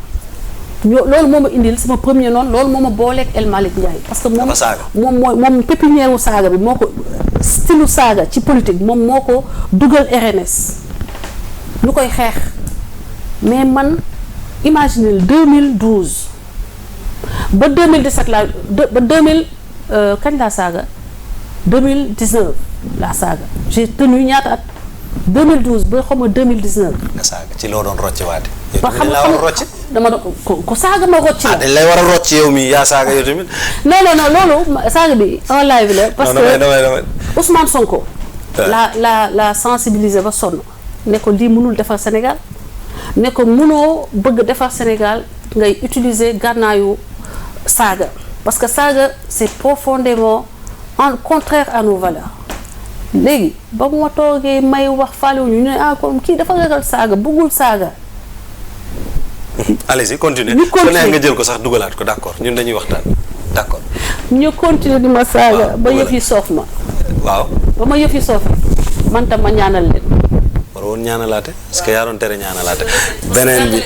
loolu moo ma indil sama premier noonu loolu moo ma booleeg El Malick Ndiaye. parce que moom pépinière wu saaga bi moo ko style saaga ci politique moom moo ko dugal RNS ñu koy xeex mais man imaginez 2012 ba 2017 laa ba 2000 kañ laa saaga 2019 laa saaga j'ai tenu ñaata at 2012 ba xaw ma 2019. nga saaga ci loo doon rocce waate. ba xam nga dama doon ko saaga ma rocc la. dañ lay war a rocc yow mi yaa saaga yow tamit. non loolu saaga bi en live la. parce que Ousmane Sonko. la sensibiliser ba sonn ne ko lii mënul defar Sénégal ne ko mënoo bëgg defar Sénégal ngay utiliser gànnaayu saaga parce que saaga c'est profondément en contraire à nos valeurs. léegi ba mu ma toogee may wax fàllewuñu ñu ne comme kii dafa ragal saaga bëggul saaga. allez-y continue ñu continuer nga jël ko sax dugalaat ko d'accord ñun dañuy waxtaan d'accord. ñu continuer di ma saaga ba yëf yi soof ma. waaw ba ma yëf yi soofee man tam ma ñaanal leen. war woon ñaanalaate parce que yaa doon tere ñaanalaate. beneen bi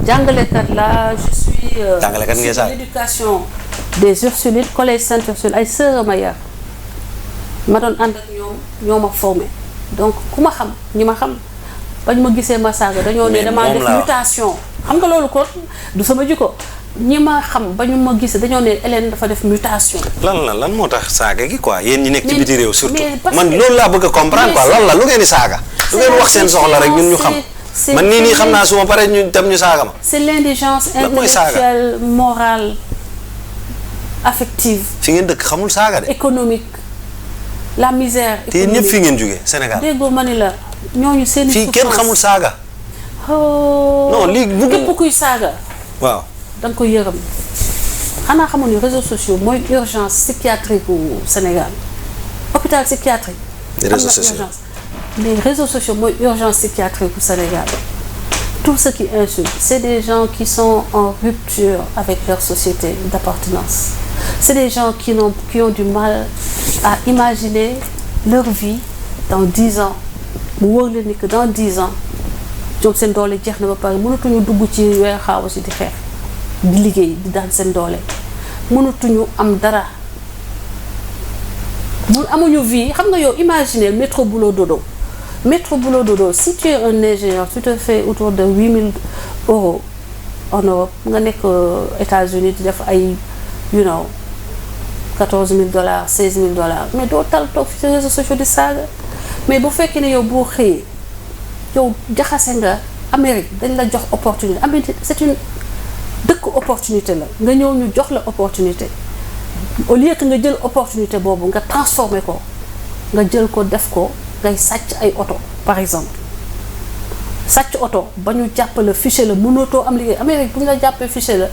jàngalekat la je suis. jàngalekat ngay saaga l'éducation des Ursulines collège Sainte-Ursule ay sœur ma yar ma doon ànd ak ñoo ma formé donc ku ma xam ñi ma xam bañ ma gisee ma saaga dañoo ne damaa def mutation xam nga loolu ko du sama jikko ñi ma xam ba ñu ma gisee dañoo ne Hélène dafa def mutation. lan moo tax saaga gi quoi yéen ñi nekk ci biti réew surtout man loolu laa bëgg a comprendre quoi lan la lu ngeen di saaga. lu ngeen wax seen soxla rek ñun ñu xam. man nii xam naa su ma paree ñu tam ñu saaga ma. c'est l'indigence intellectuelle morale affective. fi ngeen dëkk xamul saaga de. économique la misère. te yéen ñëpp fi ngeen jógee Sénégal. déggoo ma ni la ñooñu seen i. fii kenn xamul saaga. non lii képp kuy saaga. waaw da nga ko yërëm xanaa xamoon ni réseaux sociaux mooy urgence psychiatrique au Sénégal hôpital psychiatrique. réseaux sociaux les réseaux sociaux mooy urgence psychiatrique au Sénégal. tout ce qui insulte c'est des gens qui sont en rupture avec leur société d'appartenance. c'est des gens qui ont du mal à imaginer leur vie dans 10 ans mu wóor leen ni que dans 10 ans ñoom seen doole jeex na ba pare mënatuñu dugg ci weer xaaw si di xeex di liggéey di daan seen doole mënatuñu am dara mun amuñu vie xam nga yow imaginer métro boulot dodo si tu es un ingénieur tu te fais autour de 8 000 € en Europe nga nekk États-Unis di def ay 14 000 $, 16 000 $, mais doo tal toog fi ci réseaux sociaux di saaga mais bu fekkee ne yow boo xëyee yow jaxase nga Amérique dañ la jox opportunité Amérique c'est une dëkk opportunité la nga ñëw ñu jox la opportunité au lieu que nga jël opportunité boobu nga transformer ko nga jël ko def ko ngay sàcc ay oto par exemple sàcc oto ba ñu jàppale fiché la mënatoo am liggéey Amérique bu ñu la jàppee fiché la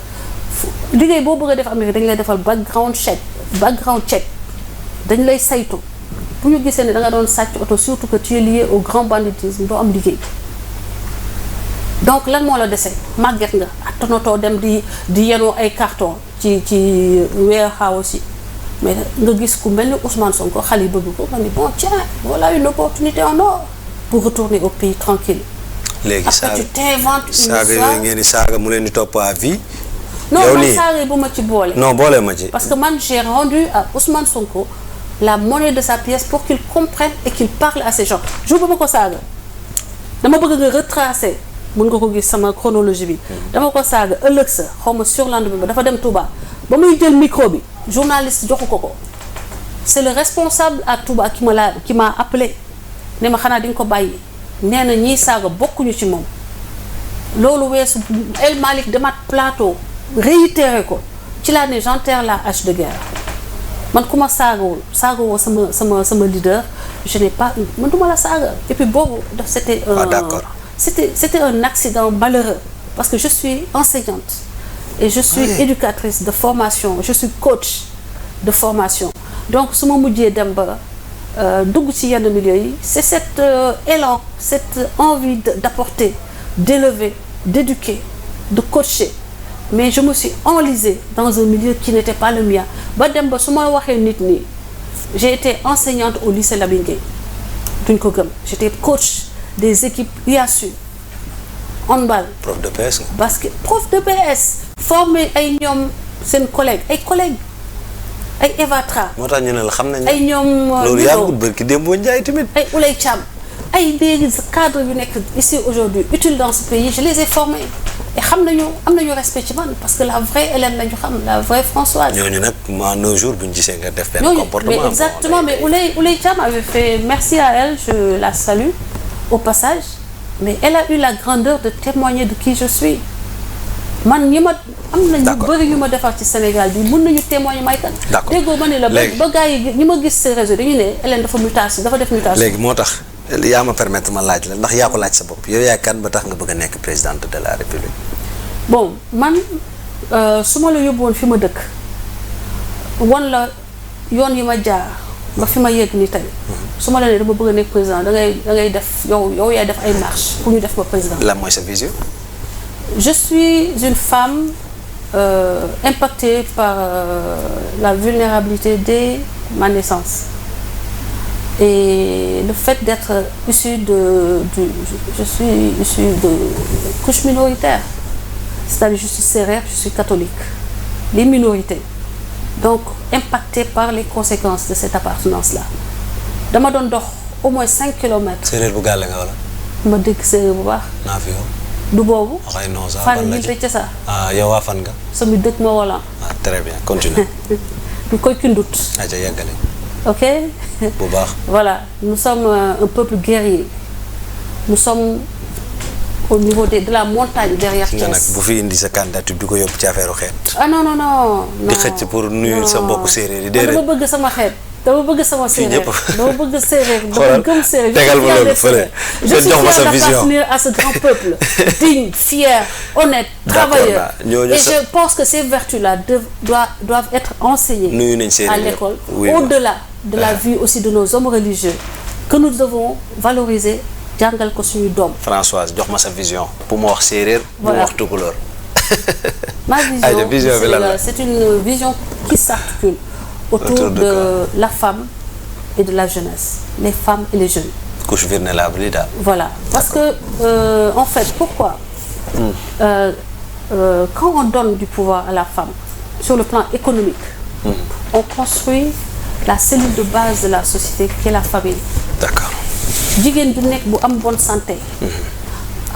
liggéey boo bëgg a def Amérique dañ lay defal background check dañ lay saytu bu ñu gisee ne da nga doon sàcc oto surtout que tu es lié au grand banditisme doo am liggéey donc lan moo la dese màgget nga attanatoo dem di yenoo ay carton ci warehouse yi mais nga gis ku mel ni Ousmane Sonko xale yi bëgg ko nga ni bon tiens voilà une opportunité en or pour retourner au pays tranquille. léegi après tu t'inventes une histoire saaga yooyu ngeen di saaga mu leen di topp à vie. non man saaga bu ma ci boole. non boole ma ci. parce que man j'ai rendu à Ousmane Sonko la monnaie de sa pièce pour qu'il comprenne et qu'il parle à ces gens jour ba ma ko saaga dama bëgg nga retracer mën nga ko gis sama chronologie bi. dama ko saaga ëllëg sa xaw ma surlendemain ba dafa dem Touba ba muy jël micro bi journaliste joxu ko. c'est le responsable à Touba qui m'a appelé ne ma xanaa di nga ko bàyyi nee na ñiy saaga bokkuñu ci moom loolu weesu El Malick demaat plateau réitéré ko ci laa ne j'enterre la hache de guerre man ku ma saagawul sama leader je n'ai pas man duma la saaga et puis boobu c'était d'accord. c'était un accident malheureux parce que je suis enseignante et je suis éducatrice de formation je suis coach de formation donc su ma mujjee dem ba dugg ci yenn milieu yi c'est cet élan cette envie d'apporter d'élever d'éduquer de coacher mais je me suis enlisée dans un milieu qui n'était pas le mien ba dem ba su ma waxee nit ñi j'ai été enseignante au lycée Lamine Gueye duñ ko gëm j'étais coach des équipes UASU handball prof de PS basket prof de PS formé ay ñoom seen collègues ay Evatra. moo tax ñu ne la xam nañ ay ñoom loolu yàggul barki Dembo Ndiaye tamit. ay Oulay Thiam ay des cadres yu nekk ici aujourd'hui utiles dans ce pays je les ai formés et am nañu respect ci man parce que la vraie Hélène lañu xam la vraie Françoise. ñooñu nag en un jour bu ñu gisee nga def benn comportement. mais exactement mais Oulay Thiam avait fait merci à elle je la salue au passage mais elle a eu la grandeur de témoigner de qui je suis. man ñi ma am na ñu bëri ñu ma defar ci Sénégal bi mën nañu témoigner may kan. d'accord déggoo ma ne la ba gars yi ñi ma gis ces réseaux dañu ne Hélène dafa def mutation. léegi moo tax yaa ma permettre ma laaj la ndax yaa ko laaj sa bopp yow yaay kan ba tax nga bëgg a nekk présidente de la République. bon man su ma la yóbbuwoon fi ma dëkk wan la yoon yi ma jaar ba fi ma yegg ni tey su ma la nee dama bëgg a nekk président da ngay def yow yaay def ay marche pour ñu def ma président. lan mooy sa vision. Je suis une femme impactée par la vulnérabilité dès ma naissance et le fait d'être issue je suis issue de couche minoritaire c'est-à-dire je suis sérère, je suis catholique, les minorités donc impactée par les conséquences de cette appartenance-là dama doon dox au moins 5 kilomètres. séeréer bu gàll nga wala. ma dégg séeréer bu baax. naa fi yow. du boobu. waxay non sax fan yi ca sa. ah yow waa fan nga. sama dëkk ma wala. ah très bien continue. du koy kindut. aja yàggale. ok. bu baax. voilà nous sommes un peuple guerrier nous sommes au niveau de la montagne derrière Thiès. nga nag bu fi indi sa candidature di ko yóbbu ci affaire xeet. ah non. di xëcc pour nuyu sa mbokku séeréer yi déedéet. dama bëgg sama xeet. dama bëgg sama séeréer dama bëgg séeréer dama gëm séeréer. tegal ma loolu fële. je suis fière d'appartenir à ce grand peuple digne, fier, honnête, travailleur. Et je pense que ces vertus-là doivent être enseignées à l'école, au-delà de la vie aussi de nos hommes religieux, que nous devons valoriser. jàngal ko suñu doom. Françoise jox ma sa vision pour ma wax séeréer. bu ma wax tukulóor. ma vision c'est une vision qui s'articule autour de la femme et de la jeunesse, les femmes et les jeunes. couche vulnérable yi daal. Voilà parce que en fait pourquoi quand on donne du pouvoir à la femme sur le plan économique on construit la cellule de base de la société qui est la famille. D'accord. jigéen du nekk bu am bonne santé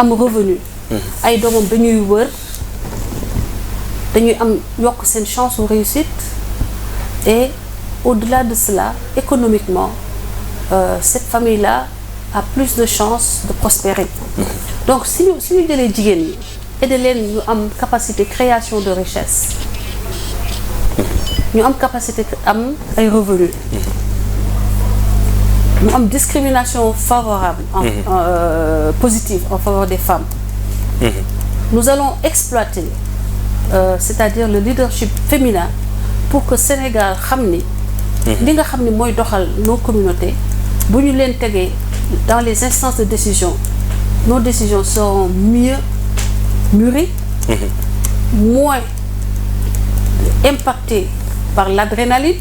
am revenu ay doomam dañuy wër dañuy am yokk seen chance de réussite et au-delà de cela économiquement cette famille-là a plus de chances de prospérer donc si ñu jëlee jigéen ñi aider leen ñu am capacité création de richesse ñu am capacité am ay revenus mu am discrimination favorable positive en faveur des femmes nous allons exploiter c'est-à-dire le leadership féminin pour que Sénégal xam ni li nga xam ni mooy doxal nos communautés bu ñu leen tegee dans les instances de décision nos décisions seront mieux mûri, moins impacté par l'adrénaline,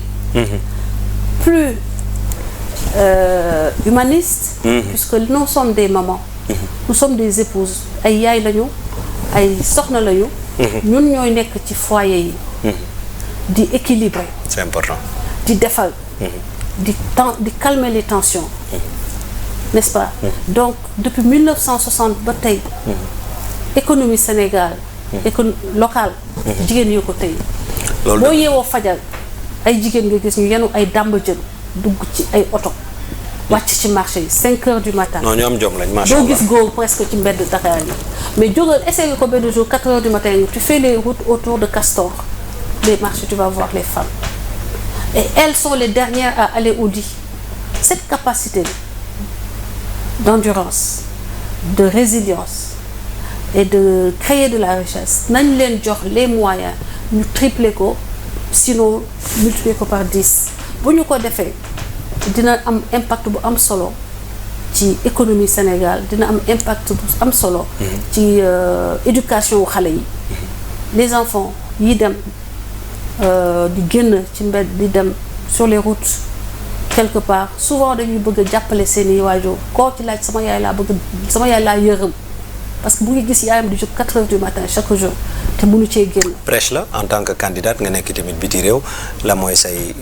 plus humaniste, puisque nous sommes des mamans, nous sommes des épouses, ay yaay lañu, ay soxna lañu, ñun ñooy nekk ci foyer yi, di équilibrer. C'est important. di defal. di calmer les tensions. N'est-ce pas? Donc depuis 1960 ba tey. économie Sénégal. locale. jigéen yoo ko tey. loolu boo yeewoo fajal ay jigéen nga gis ñu yenu ay dàmb jën dugg ci ay oto wàcc ci marché yi 5 heures du matin. non ñu am jom lañ macha allah doo gis góor presque ci mbedd Dakar yi mais jógal essayé ko benn jour 4 heures du matin tu fais les routes autour de Castor les marchés tu vas voir les femmes et elles sont les dernières à aller au lit. Cette capacité d'endurance, de résilience et de créer de la richesse nañ leen jox les moyens ñu tripler ko sinon multiplier ko par 10 bu ñu ko defee dina am impact bu am solo ci économie Sénégal, dina am impact bu am solo ci éducation wu xale yi. Les enfants yi dem di génn ci mbedd di dem sur les routes quelque part souvent dañuy bëgg a jàppale seeni waajur koo ci laaj sama yaay laa yërëm parce que bu ngi gis yaayam di jóg 4 heures du matin chaque jour te mënu cee génn. prêche la en tant que candidate nga nekk tamit biti réew la mooy say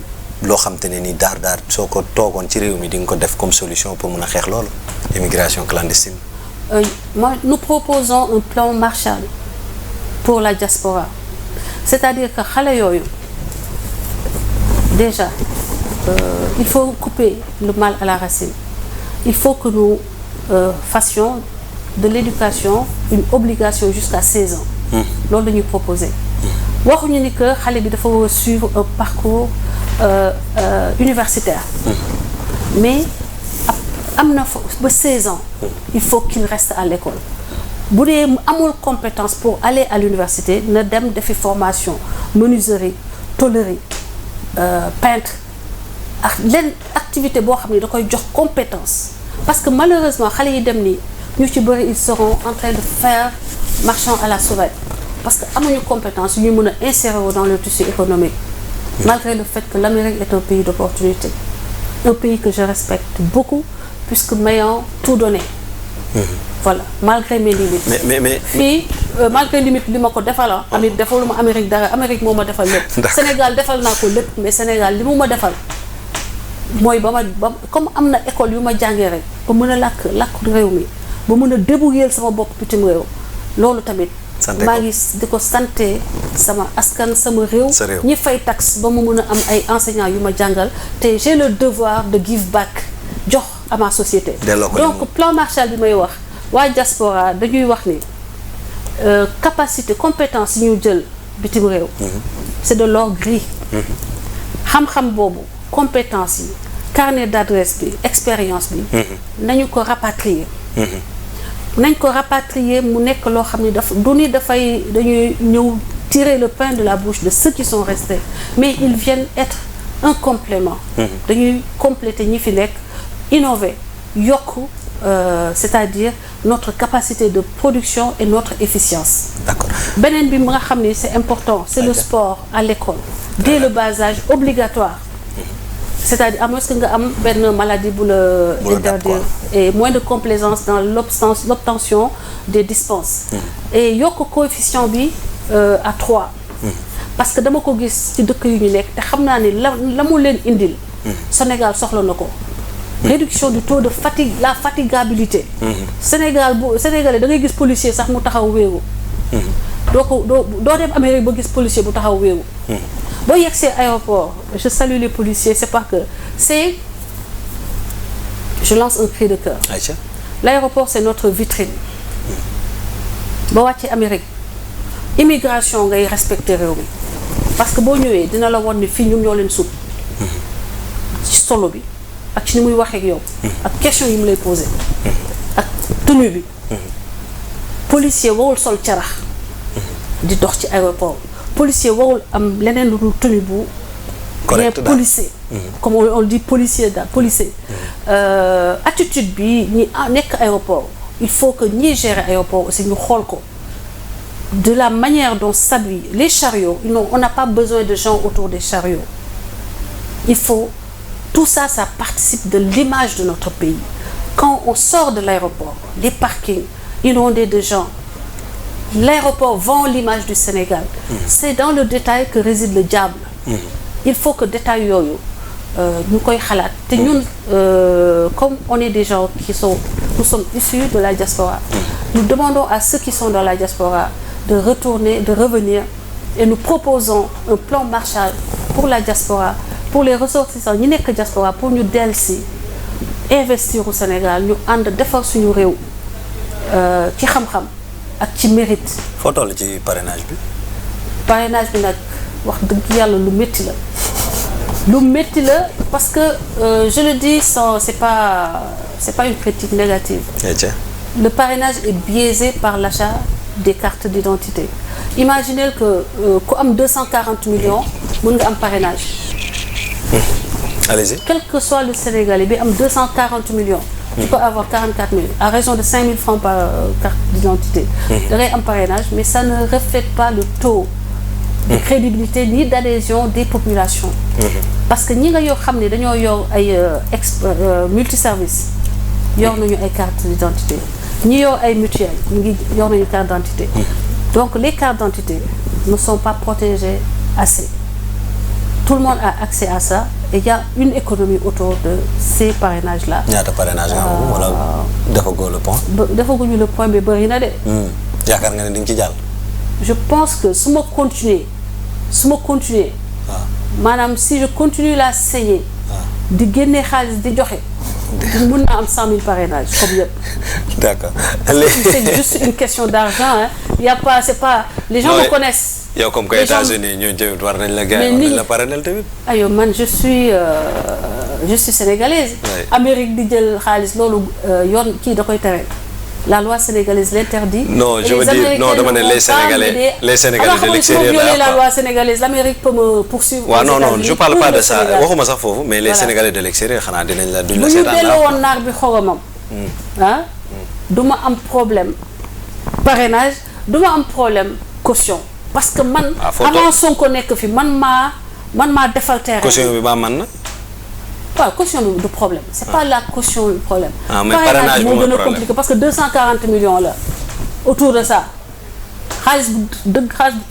loo xam te ne ni daar soo ko toogoon ci réew mi di nga ko def comme solution pour mun a xeex loolu immigration clandestine. Nous proposons un plan Marshall pour la diaspora c'est-à-dire que xale yooyu déjà il faut couper le mal à la racine. Il faut que nous fassions de l'éducation une obligation jusqu'à 16 ans. Loolu la ñuy proposer. waxuñu ni que xale bi dafa war a suivre un parcours universitaire. Mais am na ba 16 ans. Il faut qu'il reste à l'école. bu dee amul compétence pour aller à l'université na dem defi formation menuiserie tôlerie peintre ak leen activité boo xam ne da koy jox compétence parce que malheureusement xale yi dem nii ñu ci bëri ils seront en train de faire marchand à la sauvette parce que amuñu compétence yu ñu mën a insérer dans le tissu économique malgré le fait que l'Amérique est un pays d'opportunité un pays que je respecte beaucoup puisque m'ayant tout donné. Voilà malgré mes limites. mais fii malgré limite li ma ko defal amit defaluma Amérique dara Amérique moo ma defal lépp. Sénégal defal naa ko lépp mais Sénégal li mu ma defal mooy ba comme am na école yu ma jàngee rek ba mën a làkk réew mi ba mën a débrouiller sama bopp bitim réew loolu tamit. maa ngi di ko santé sama askan sama réew. ñi fay taxe ba mu mën a am ay enseignants yu ma jàngal te j'ai le devoir de give back jox à ma société. Donc plan Marshall bi may wax waa diaspora dañuy wax ni capacité compétence yi ñu jël bitim réew. c'est de l'or gris. xam-xam boobu compétence yi carnet d'adresse bi expérience bi. nañu ko rapatrier. nañ ko rapatrier mu nekk loo xam ne dañuy ñëw tirer le pain de la bouche de ceux qui sont restés mais ils viennent être un complément. dañuy compléter ñi fi nekk innover yokk c'est-à-dire notre capacité de production et notre efficience. D'accord. beneen bi nga xam ne c'est important c'est le sport à l'école dès le bas âge obligatoire. C'est-à-dire à moins que nga am benn maladie bu la interdire et moins de complaisance dans l'obtention des dispenses. Et yokk coefficient bi à 3. parce que dama ko gis ci dëkk yu ñu nekk te xam naa ne la mu leen indil. Sénégal soxla na ko. réduction du taux de fatigue la fatigabilité. Sénégalais da ngay gis policier sax mu taxaw wéeru. doo dem Amérique ba gis policier bu taxaw wéeru. boo yegsee aéroport je salue les policiers c'est parce que je lance un cri de cœur. L'aéroport c'est notre vitrine. boo wàccee Amérique immigration ngay respecter réew mi parce que boo ñëwee dina la won ni fii ñoom ñoo leen sut ci solo bi ak ci ni muy waxee ak yow ak question yi mu lay poser ak tenue bi policier warul sol carax di dox ci aéroport policier warul am leneen lu dul tenue bu correct policier comme on dit policier attitude bi ñi nekk aéroport il faut que ñiy gérer aéroport aussi ñu xool ko de la manière dont s'habillent les chariots. On n'a pas besoin de gens autour des chariots. Tout ça, ça participe de l'image de notre pays. Quand on sort de l'aéroport, les parkings inondés de gens, l'aéroport vend l'image du Sénégal. C'est dans le détail que réside le diable. Il faut que détail yooyu ñu koy xalaat te ñun comme on est des gens nous sommes issus de la diaspora. Nous demandons à ceux qui sont dans la diaspora de revenir et nous proposons un plan Marshall pour la diaspora, pour les ressortissants ñi nekk diaspora pour ñu dellusi investir au Sénégal ñu ànd defar suñu réew ci xam-xam ak ci mérite. foo toll ci parrainage bi. parrainage bi nag wax dëgg yàlla lu métti la parce que je le dis c'est pas une critique négative. Le parrainage est biaisé par l'achat des cartes d'identité. Imaginez que ku am 240 millions mën nga am parrainage. Allez-y. Quel que soit le Sénégalais bi am 240 millions. Tu peux avoir 44 000 à raison de 5 000 francs par carte d'identité. Da ngay am parrainage, mais ça ne reflète pas le taux de crédibilité ni d'adhésion des populations. Parce que ñi nga yoo xam ne dañoo yor ay multiservice yor nañu ay carte d'identité ñi yor ay mutuelle ñu ngi yor nañu carte d'identité. Donc les cartes d'identité ne sont pas protégées assez. Tout le monde a accès à ça et il y a une économie autour de ces parrainages-là. ñaata parrainage nga am wala defagoo le point. defaguñu le point bi bëri na de. yaakaar nga ne di nga ci jàll. Je pense que su ma continuer maanaam si je continue la saigner di génne xaalis di joxe mën naa am 100 000 parrainages comme yëpp. D'accord. C'est juste une question d'argent hein. Il y a pas, c'est pas les gens me connaissent. yow comme que États-Unis ñoo tamit war nañ la gars war nañ la parrainel tamit. ayo man je suis sénégalaise. Amérique di jël xaalis loolu yoon kii da koy tere. La loi sénégalaise l'interdit. Non, je veux dire, non, dama ne les Sénégalais de l'extérieur. La loi sénégalaise, l'Amérique peut me poursuivre. Ouais, non, je parle pas de ça. Waxuma sax foofu, mais les Sénégalais de l'extérieur xanaa dinañ la duñ la seetaan. bu ñu delloo woon naar bi xoromam. ah du ma am problème parrainage du ma am problème caution. Parce que man. avant Sonko nekk fi man maa defal terrain. Caution bi ba man na. waaw caution bi du problème c'est pas la caution du problème. mais parrainage moo gën a compliqué parce que 240 millions la autour de ça xaalis bu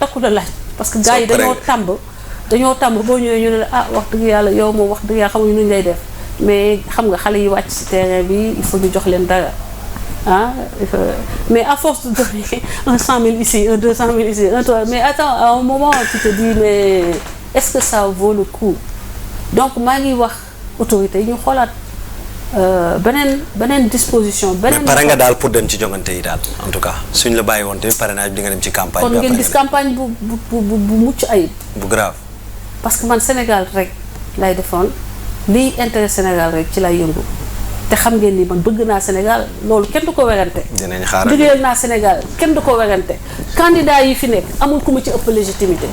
takku la laaj. parce que gars yi dañoo tàmb boo ñëwee ñu ne la wax dëgg yàlla yow moom wax dëgg yàlla xamuñu nu ñu lay def mais xam nga xale yi wàcc ci terrain bi il faut ñu jox leen dara mais à force de donner un 100 000 ici un 200 000 ici un 3 mais attends à un moment tu te dis mais est-ce que ça vaut le coup donc maa ngi wax. autorité yi ñu xoolaat beneen disposition. mais pare nga daal pour dem ci joŋante yi daal en tout cas suñ la bàyyi woon tamit parrainage bi di nga dem ci campagne. kon ngeen gis campagne bu mucc ayib. bu grave. parce que man Sénégal rek lay defoon liy intérêt Sénégal rek ci lay yëngu te xam ngeen ni man bëgg naa Sénégal loolu kenn du ko werante. dinañ xaaral liggéeyal naa Sénégal kenn du ko werante candidat yi fi nekk amul ku ma ci ëpp légitimité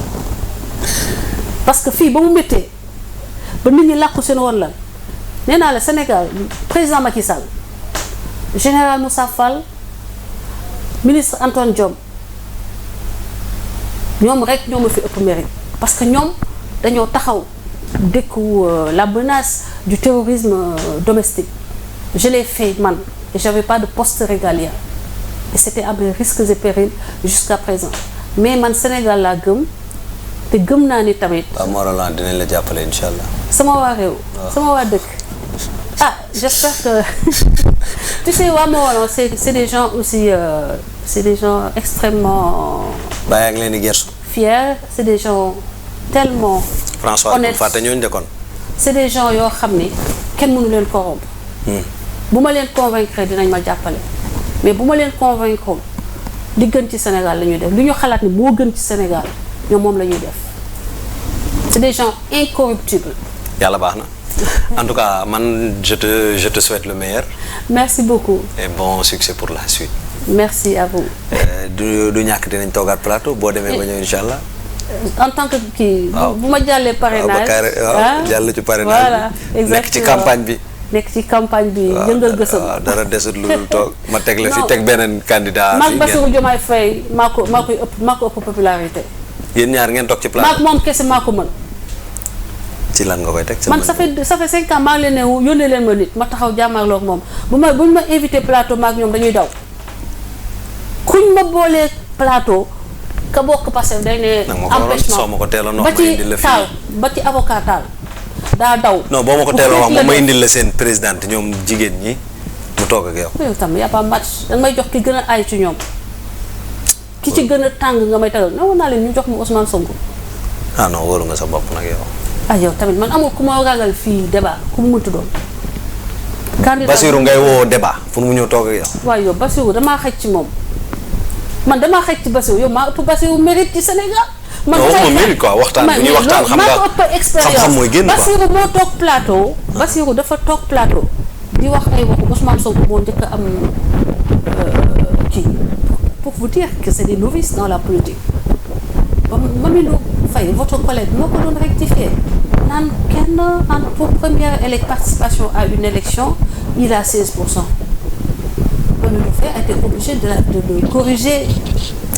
parce que fii ba mu méttee. ba nit ñi làkku seen woon lan nee naa la Sénégal président Macky Sall général Moussa Fall ministre Antoine Diome ñoom rek ñoo ma fi ëpp mérite parce que ñoom dañoo taxaw dékku la menace du terrorisme domestique je l'ai fait man et j'avais pas de poste régalien et c'était à mes risques et périls jusqu'à présent mais man Sénégal laa gëm te gëm naa ni tamit. waaw Morolan dinañ la jàppale incha allah. sama waa réew. sama waa dëkk. j'espère que tu sais waa Morolan c'est des gens aussi c'est des gens extrêmement. bàyyi ak leen di gersu. fiers c'est des gens tellement. François honnêtes fàtte ñooñu de kon. c'est des gens yoo xam ni kenn mënu leen corrompre. bu ma leen convaincre dinañ ma jàppale mais bu ma leen convaincre li gën ci Sénégal la ñuy def li ñu xalaat ni moo gën ci Sénégal. ñoom moom la ñuy def c'est des gens incorruptibles. yàlla baax na en tout cas man je te souhaite le meilleur. merci beaucoup. et bon succès pour la suite. merci à vous. du ñàkk dinañ toogaat plateau boo demee ba ñëw incha allah. en tant que kii. bu ma jàllee parrainage. waaw jàll ci parrainage. voilà exactement nekk ci campagne bi. nekk ci campagne bi yëngal gësam. waaw dara desut lu dul toog ma teg la fi teg beneen candidat. maag Bassirou Diomaye Faye maa ko ëpp popularité. yéen ñaar ngeen toog ci plateau. maag moom kese maa ko mën. ci lan nga koy teg. man ça fait 5 ans maa ngi leen ne yónnee leen ma nit ma taxaw jàmmaarloo ak moom buñ ma invité plateau maag ñoom dañuy daw kuñ ma boolee plateau ka bokk Pastef day ne. empêchement soo ma ko teeloon wax ba ci taal ba ci avocat taal daa daw. non boo ma ko teeloon wax moom ma indil la seen présidente ñoom jigéen ñi mu toog ak yow. yow tam y a pas match danga may jox ki gën a aay ci ñoom ki ci gën a tàng nga may tagal non naa leen ñu jox mu Ousmane Sonko. ah non wóolu nga sa bopp nag yow. ah yow tamit man amul ku ma ragal fii débat ku mu mënti doon. candidat Bassirou ngay woo débat pour mu ñëw toog ak yow. waaw yow Bassirou damaa xëj ci moom man damaa xëj ci Bassirou yow maa ëpp Bassirou mérite ci Sénégal. man waxuma mérite quoi waxtaan bu ñuy waxtaan xam nga xam-xam mooy génn quoi. Bassirou moo toog plateau. Bassirou dafa toog plateau. di wax ay waxu Ousmane Sonko moo njëkk a am kii pour vous dire que c'est des novices dans la politique. ba Mamilou Faye votre collègue moo ko doon rectifier naan kenn pour première participation à une élection il a 16%. Mamilou Faye a été obligé de corriger.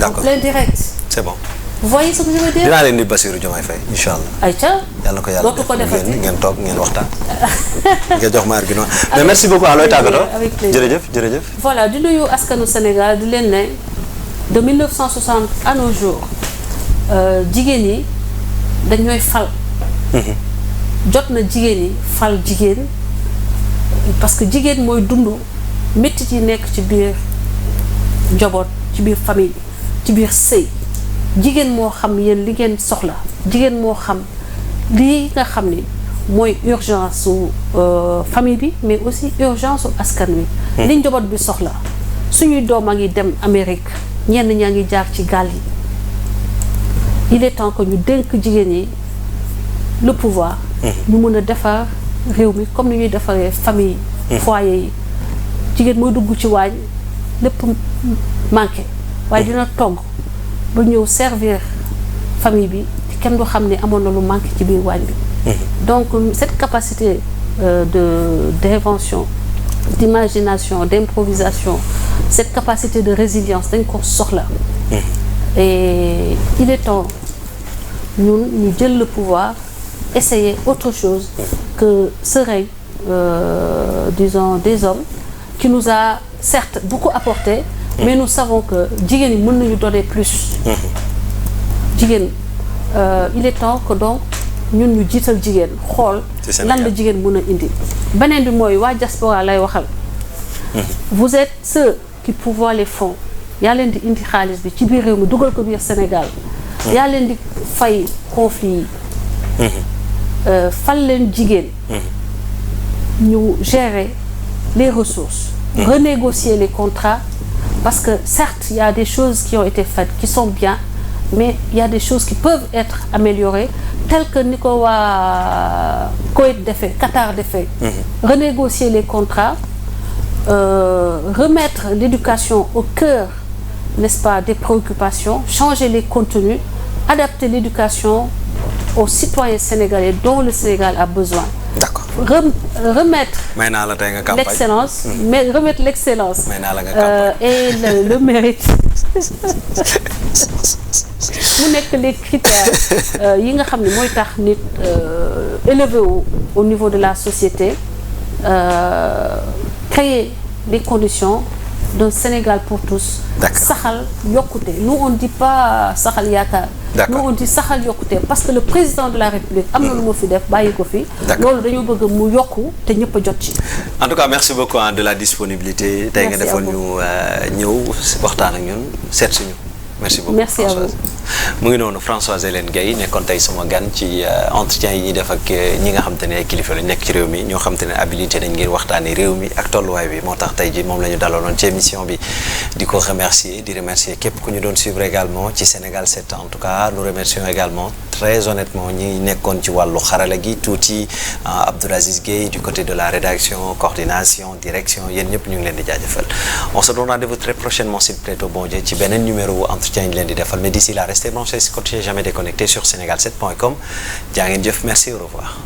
En plein direct. C'est bon. Vous voyez ce que je veux dire. dinaa leen di Bassirou Diomaye Faye incha allah. ayca yàlla ko yàlla dootu ko defati ngeen toog ngeen waxtaan. nga jox ma argument mais merci beaucoup looy tàggatoo. avec plaisir jërëjëf. voilà di nuyu askanu Sénégal di leen ne de 1960 à nos jours jigéen yi dañooy fal. jot na jigéen yi fal jigéen parce que jigéen mooy dund métti yi nekk ci biir njaboot ci biir famille ci biir sëy. jigéen moo xam yéen li ngeen soxla jigéen moo xam lii nga xam ni mooy urgence su famille bi mais aussi urgence su askan wi. li njaboot bi soxla suñuy doom a ngi dem Amérique ñenn ñaa ngi jaar ci gaal yi il est temps que ñu dénk jigéen yi le pouvoir. ñu mën a defar réew mi comme ni ñuy defaree famille. foyer yi jigéen mooy dugg ci waañ lépp manqué waaye dina togg. ba ñëw servir famille bi kenn du xam ne amoon na lu manqué ci biir waañ bi. donc cette capacité d'invention d'imagination d'improvisation cette capacité de résilience dañ ko soxla. et il est temps ñun ñu jël le pouvoir essayer autre chose que ce règne disons des hommes qui nous a certes beaucoup apporté. mais nous savons que jigéen ñi mën nañu donner plus. jigéen il est temps que donc ñun ñu jiital jigéen xool. lan la jigéen mën a indi. beneen bi mooy waa diaspora lay waxal. vous êtes ceux qui pourvoient les fonds. yaa leen di indi xaalis bi ci biir réew mi dugal ko biir Sénégal. yaa leen di fay conflit yi. fal leen jigéen. ñu gérer les ressources. renégocier les contrats. Parce que certes, il y a des choses qui ont été faites, qui sont bien, mais il y a des choses qui peuvent être améliorées, telles que Nicolas Koweït défait, Qatar défait. Renégocier les contrats, remettre l'éducation au cœur, n'est-ce pas, des préoccupations, changer les contenus, adapter l'éducation aux citoyens sénégalais dont le Sénégal a besoin. D'accord. Remettre l'excellence, mais remettre l'excellence et le mérite. mu nekk les critères yi nga xam ne mooy tax nit élevé au niveau de la société créer les conditions d'un Sénégal pour tous. saxal yokkute nous on dit pas saxal yaakaar. nous on dit saxal yokkute parce que le président de la République am na lu ma fi def bàyyi ko fi. loolu dañoo bëgg mu yokku te ñëpp a jot ci. en tout cas merci beaucoup de la disponibilité. tey nga defoon ñu ñëw waxtaan ak ñun seet suñu. merci beaucoup merci à vous. mu ngi noonu Françoise Hélène Gaye nekkoon tey sama gan ci entretien yi ñuy def ak ñi nga xam te ne ay kilifa lañ nekk ci réew mi ñoo xam te ne habilité nañ ngir waxtaanee réew mi ak tolluwaay bi moo tax tey ji moom la ñu dalaloon ci émission bi di ko remercier di remercier képp ku ñu doon suivre également ci Sénégal 7 en tout cas nous remercions également très honnêtement ñi nekkoon ci wàllu xarala gi tuuti Abdoulaziz Gueye du côté de la rédaction coordination direction yéen ñëpp ñu ngi leen di jaajëfal on se donne rendez-vous très prochainement sur Plateau Bon Dieu ci beneen numéro entretien yi ñu leen di defal mais d'ici là restez branchés, continuez jamais déconnectés sur sénégal7.com jaa ngeen jëf merci au revoir